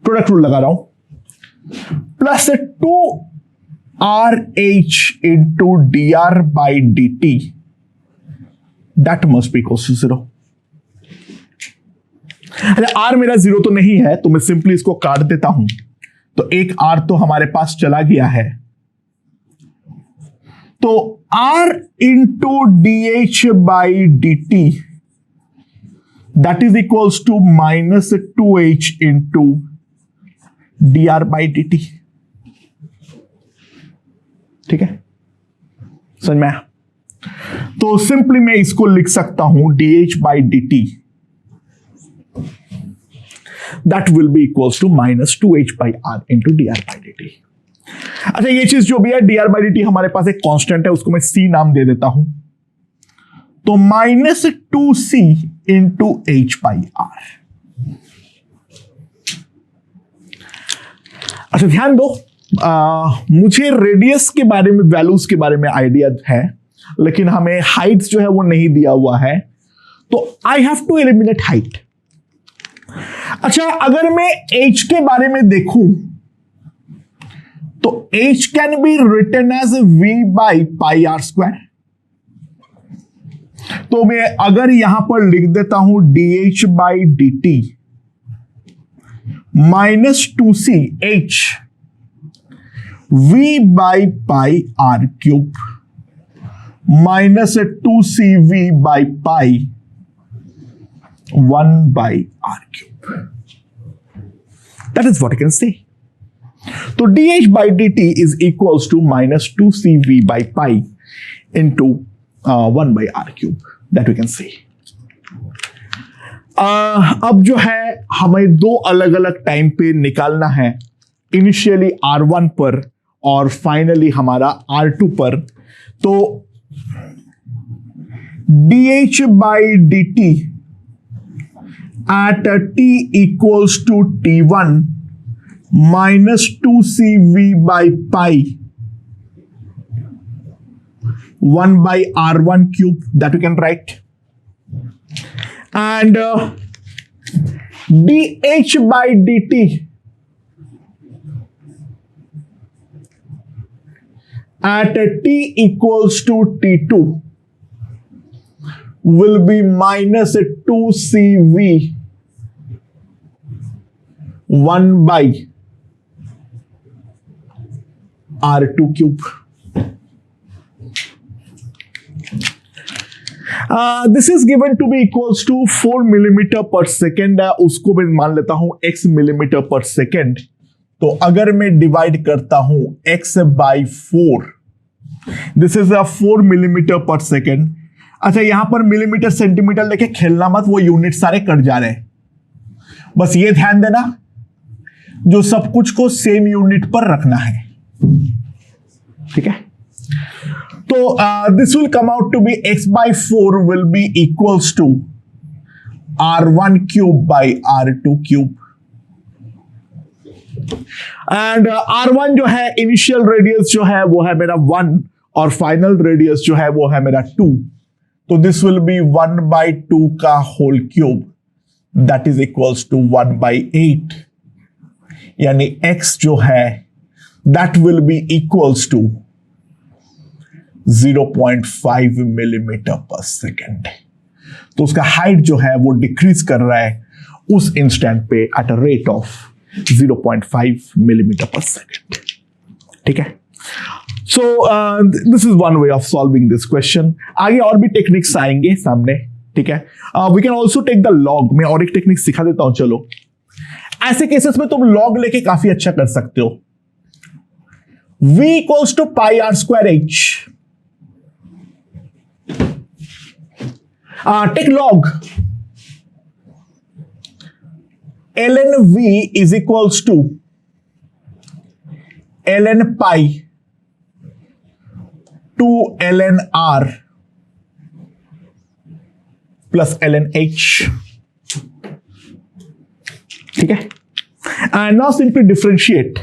product rule लगा रहा हूं, plus 2 r h into d r by d t, that must be equal to 0। अच्छा, are मेरा 0 तो नहीं है, तो मैं सिंपली इसको काट देता हूं, तो एक आर तो हमारे पास चला गया है, तो R into d h by d t that is equals to -2h into d r by d t. ठीक है, समझ में आया? तो सिंपली मैं इसको लिख सकता हूं d h by d t that will be equals to -2h by r into d r by d t. अच्छा, ये चीज जो भी है dr by dt हमारे पास एक कांस्टेंट है, उसको मैं c नाम दे देता हूं, तो -2c into h by are. अच्छा, ध्यान दो, मुझे रेडियस के बारे में, वैल्यूज के बारे में आइडिया है, लेकिन हमें हाइट जो है वो नहीं दिया हुआ है, तो I have to eliminate height. अच्छा, अगर मैं h के बारे में देखूं, तो h can be written as v by pi r square. तो मैं अगर यहां पर लिख देता हूं dH by dt minus 2CH V by pi R cube minus 2CV by pi 1 by R cube, that is what I can say. तो dH by dt is equals to minus 2CV by pi into 1 by R cube, that we can say. अब जो है हमें दो अलग अलग time पे निकालना है, इनिशियली R1 पर और फाइनली हमारा R2 पर। तो dH by dt at t equals to t1 minus 2CV by pi 1 by R1 cube, that we can write, and dH by dt at t equals to t2 will be minus 2CV 1 by R2 cube. This is given to be equals to 4 millimetre per second है, उसको मैं मान लेता हूं x millimetre per second. तो अगर मैं divide करता हूं x by 4, this is 4 millimetre per second. अच्छा, यहां पर मिलीमीटर सेंटीमीटर लेके खेलना मत, वो यूनिट सारे कट जा रहे हैं। बस ये ध्यान देना, जो सब कुछ को सेम यूनिट पर रखना है, ठीक है। तो this will come out to be x by 4 will be equals to R1 cube by R2 cube, and R1 जो है इनिशियल रेडियस जो है वो है मेरा 1 और फाइनल रेडियस जो है वो है मेरा 2। तो दिस विल बी 1 बाई 2 का whole cube, that is equals to 1 by 8, यानी x जो है that will be equals to 0.5 millimetre per second. तो उसका हाइट जो है वो डिक्रीज कर रहा है उस इंस्टेंट पे at a rate of 0.5 millimetre per second, ठीक है। So this is one way of solving this question. आगे और भी टेक्निक्स आएंगे सामने, ठीक है। We can also take the log. मैं और एक टेक्निक सिखा देता हूं, चलो। ऐसे केसेस में तुम लॉग लेके काफी अच्छा कर सकते हो। v equals to pi r square h, take log ln v is equals to ln pi to ln r plus ln h, ठीक है। And now simply differentiate.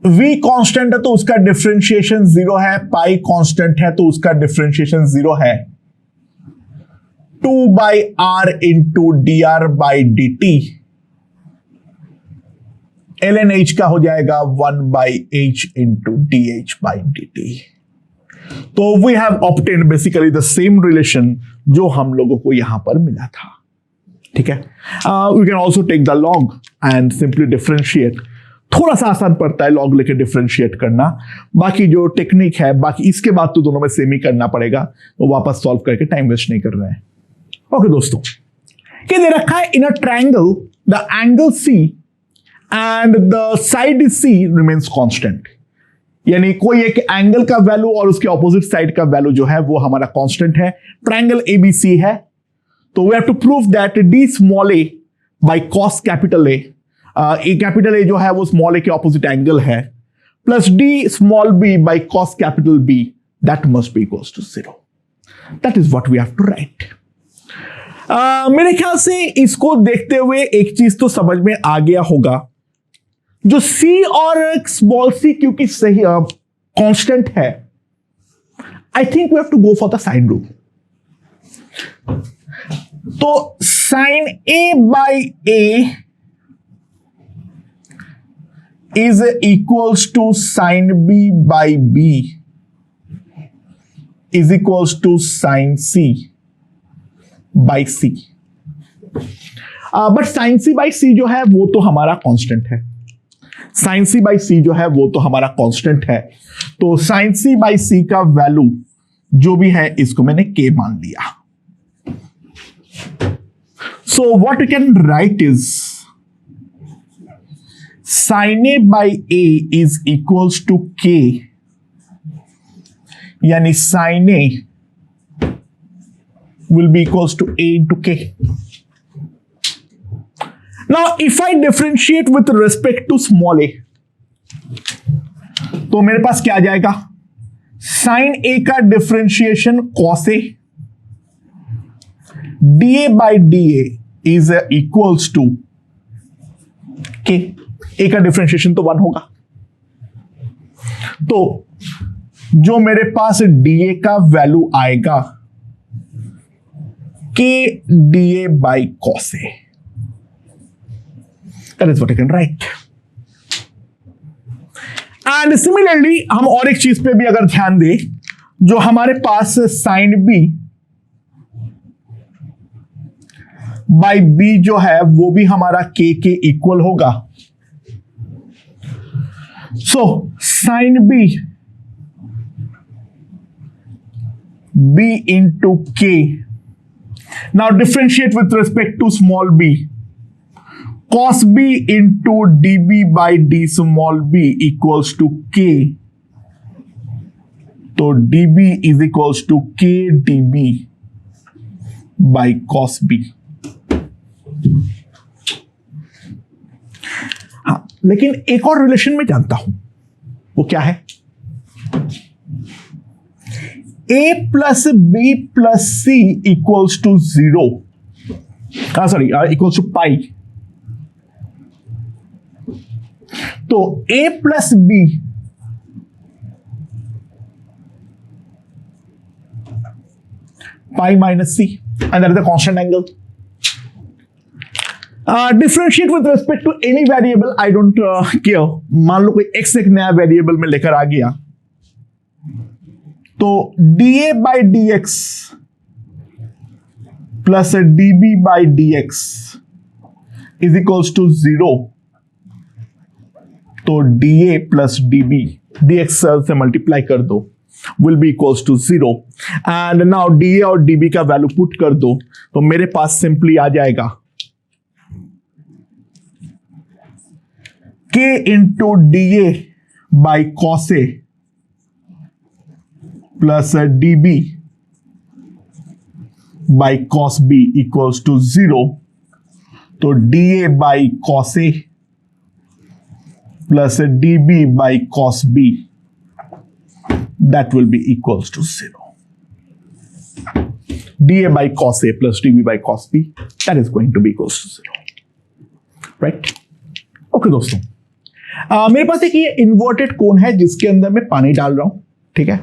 v constant है तो उसका डिफरेंशिएशन 0 है, पाई कांस्टेंट है तो उसका डिफरेंशिएशन 0 है। 2 by r into dr by dt ln h का हो जाएगा 1 by h into dh by dt। तो we have obtained basically the same relation जो हम लोगों को यहां पर मिला था, ठीक है। we can also take the log and simply differentiate। थोड़ा सा आसान पड़ता है लॉग लेके डिफरेंशिएट करना, बाकी जो टेक्निक है, बाकी इसके बाद तो दोनों में सेम ही करना पड़ेगा, तो वापस सॉल्व करके टाइम वेस्ट नहीं कर रहे हैं। ओके दोस्तों, क्या दे रखा है? In a triangle the angle C and the side C remains constant. यानी कोई एक एंगल का वैल्यू और उसके ऑपोजिट साइड का वैल्यू जो है वो हमारा कांस्टेंट है। ट्रायंगल एबीसी है, तो we have to prove that d small a by cos capital A, capital A जो है वो स्मॉल ए के ऑपोजिट एंगल है, plus d small b by cos capital B, that must be equals to 0। That is what we have to write. मेरे ख्याल से इसको देखते हुए एक चीज तो समझ में आ गया होगा, जो C और स्मॉल c क्योंकि सही कांस्टेंट है, I think we have to go for the sine rule. तो sine A by A is equals to sine B by B is equals to sine C by C. But sine C by C जो है वो तो हमारा constant है, sign C by C जो है वो तो हमारा कांस्टेंट है। तो साइन सी बाई सी का वैल्यू जो भी है इसको मैंने के मान लिया। So what you can write is sine a by a is equals to k, यानी sine a will be equals to a into k. Now if I differentiate with respect to small a, तो मेरे पास क्या आ जाएगा, sine a का differentiation cos a, d a by d a is equals to k. A का differentiation तो 1 होगा, तो जो मेरे पास डी ए का वैल्यू आएगा के D a by cos A, that is what I can write. And similarly हम और एक चीज पे भी अगर ध्यान दें, जो हमारे पास साइन बी बाई बी जो है वो भी हमारा के इक्वल होगा। सो साइन बी इंटू के, now differentiate with respect to small b, cos b into db by d small b equals to k, तो db is equals to k db by cos b। हाँ, लेकिन एक और relation में जानता हूं, वो क्या है, a plus B plus C equals to 0, sorry equals to pi. तो a plus B pi minus C and that is the constant angle. Differentiate with respect to any variable, I don't care. मान लो कोई x एक नया variable में लेकर आ गया, तो d a by d x plus d b by d x is equals to 0, तो d a plus d b d x से मल्टीप्लाई कर दो will be equals to 0, and now d a और डी बी का value put कर दो, तो मेरे पास सिंपली आ जाएगा k into d a by cos a plus d b by cos b equals to 0, तो d a by cos a plus d b by cos b that will be equals to 0। D a by cos a plus d b by cos b that is going to be equals to 0, right. Okay दोस्तों, मेरे पास एक ये inverted कोन है जिसके अंदर मैं पानी डाल रहा हूं, ठीक है।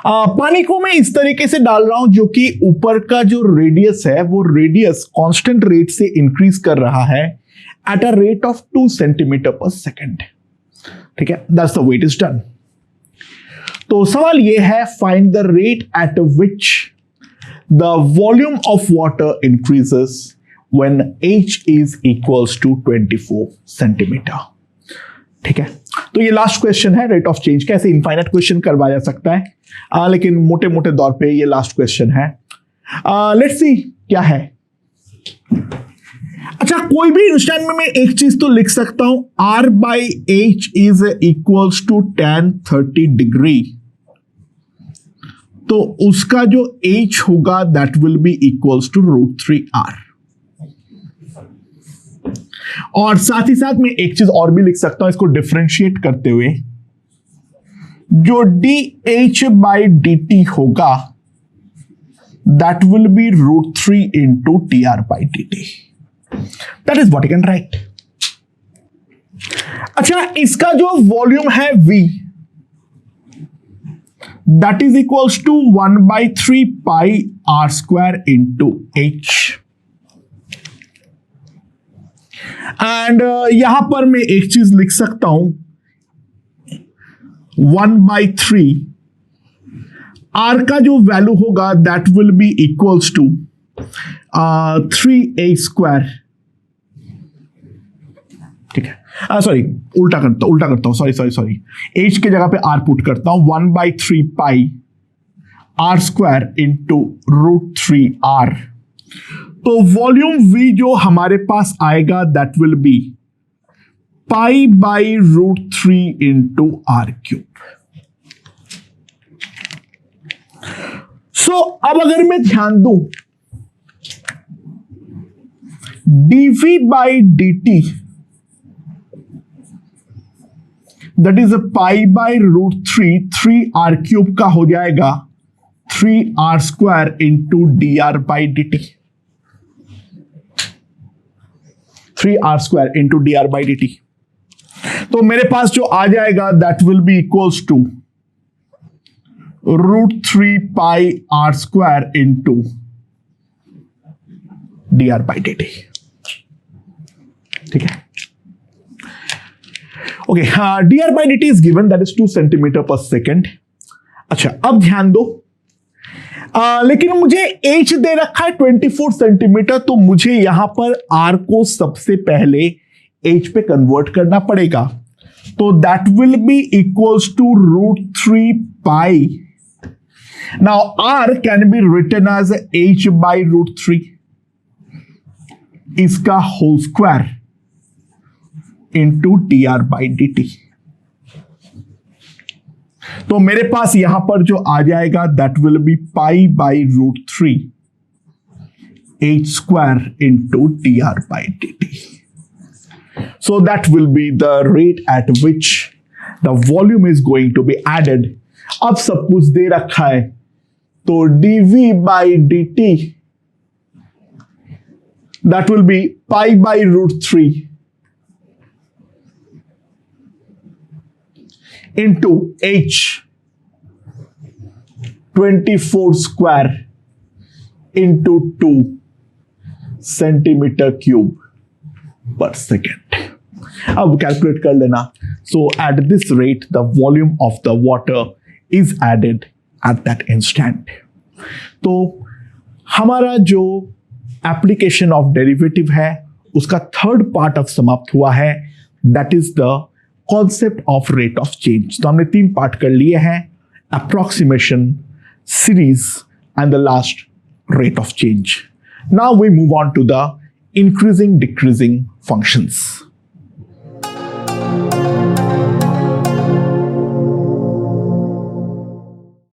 पानी को मैं इस तरीके से डाल रहा हूं जो कि ऊपर का जो रेडियस है वो रेडियस कांस्टेंट रेट से इंक्रीज कर रहा है at a rate of 2 centimetre पर सेकेंड, ठीक है। That's the way it is done. तो सवाल ये है, find the rate at which the volume of water increases when H is equals to 24 centimetre, ठीक है। तो ये लास्ट क्वेश्चन है, रेट ऑफ चेंज। कैसे इनफाइनाइट क्वेश्चन करवाया जा सकता है, लेकिन मोटे मोटे तौर पे ये लास्ट क्वेश्चन है। लेट्स सी क्या है। अच्छा, कोई भी इंस्टेंट में मैं एक चीज तो लिख सकता हूं, R by H is equals to tan 30 degree, तो उसका जो H होगा that will be equals to √3R। और साथ ही साथ मैं एक चीज और भी लिख सकता हूं इसको डिफरेंशिएट करते हुए, जो dH बाई dt होगा that will be √3 into dr by dt। That is what I can write. अच्छा, इसका जो वॉल्यूम है V that is equals to 1/3 pi r square into H, and यहां पर मैं एक चीज लिख सकता हूं 1/3 आर का जो वैल्यू होगा that will be equals to 3a²। ठीक है, सॉरी उल्टा करता हूं, सॉरी h के जगह पे r पुट करता हूं, 1/3 पाई r² इंटू √3r। तो वॉल्यूम v जो हमारे पास आएगा that will be π/√3 into r³। So अब अगर मैं ध्यान दूं, dv/dt दैट इज π/√3 3r³ का हो जाएगा 3r² into dr/dt, 3r² into dr/dt। तो मेरे पास जो आ जाएगा that will be equals to √3 pi r² into dr/dt। ठीक है, okay, dr/dt is given that is 2 centimetre पर सेकेंड। अच्छा, अब ध्यान दो, लेकिन मुझे h दे रखा है 24 सेंटीमीटर, तो मुझे यहां पर r को सबसे पहले h पे कन्वर्ट करना पड़ेगा। तो that will be equals to √3 pi. Now r can be written as h/√3 इसका होल स्क्वायर इंटू dr/dt। तो मेरे पास यहां पर जो आ जाएगा that will be π/√3 h² into dr/dt। So that will be the rate at which the volume is going to be added। अब सब कुछ दे रखा है, तो dv/dt that will be π/√3 into h 24 square into 2 centimeter cube per second। अब calculate कर लेना। So at this rate the volume of the water is added at that instant. तो हमारा जो एप्लीकेशन ऑफ डेरिवेटिव है उसका थर्ड पार्ट अब समाप्त हुआ है, that is the concept of rate of change. तो हमने 3 पार्ट कर लिए हैं, approximation, series and the last rate of change. Now we move on to the increasing decreasing functions।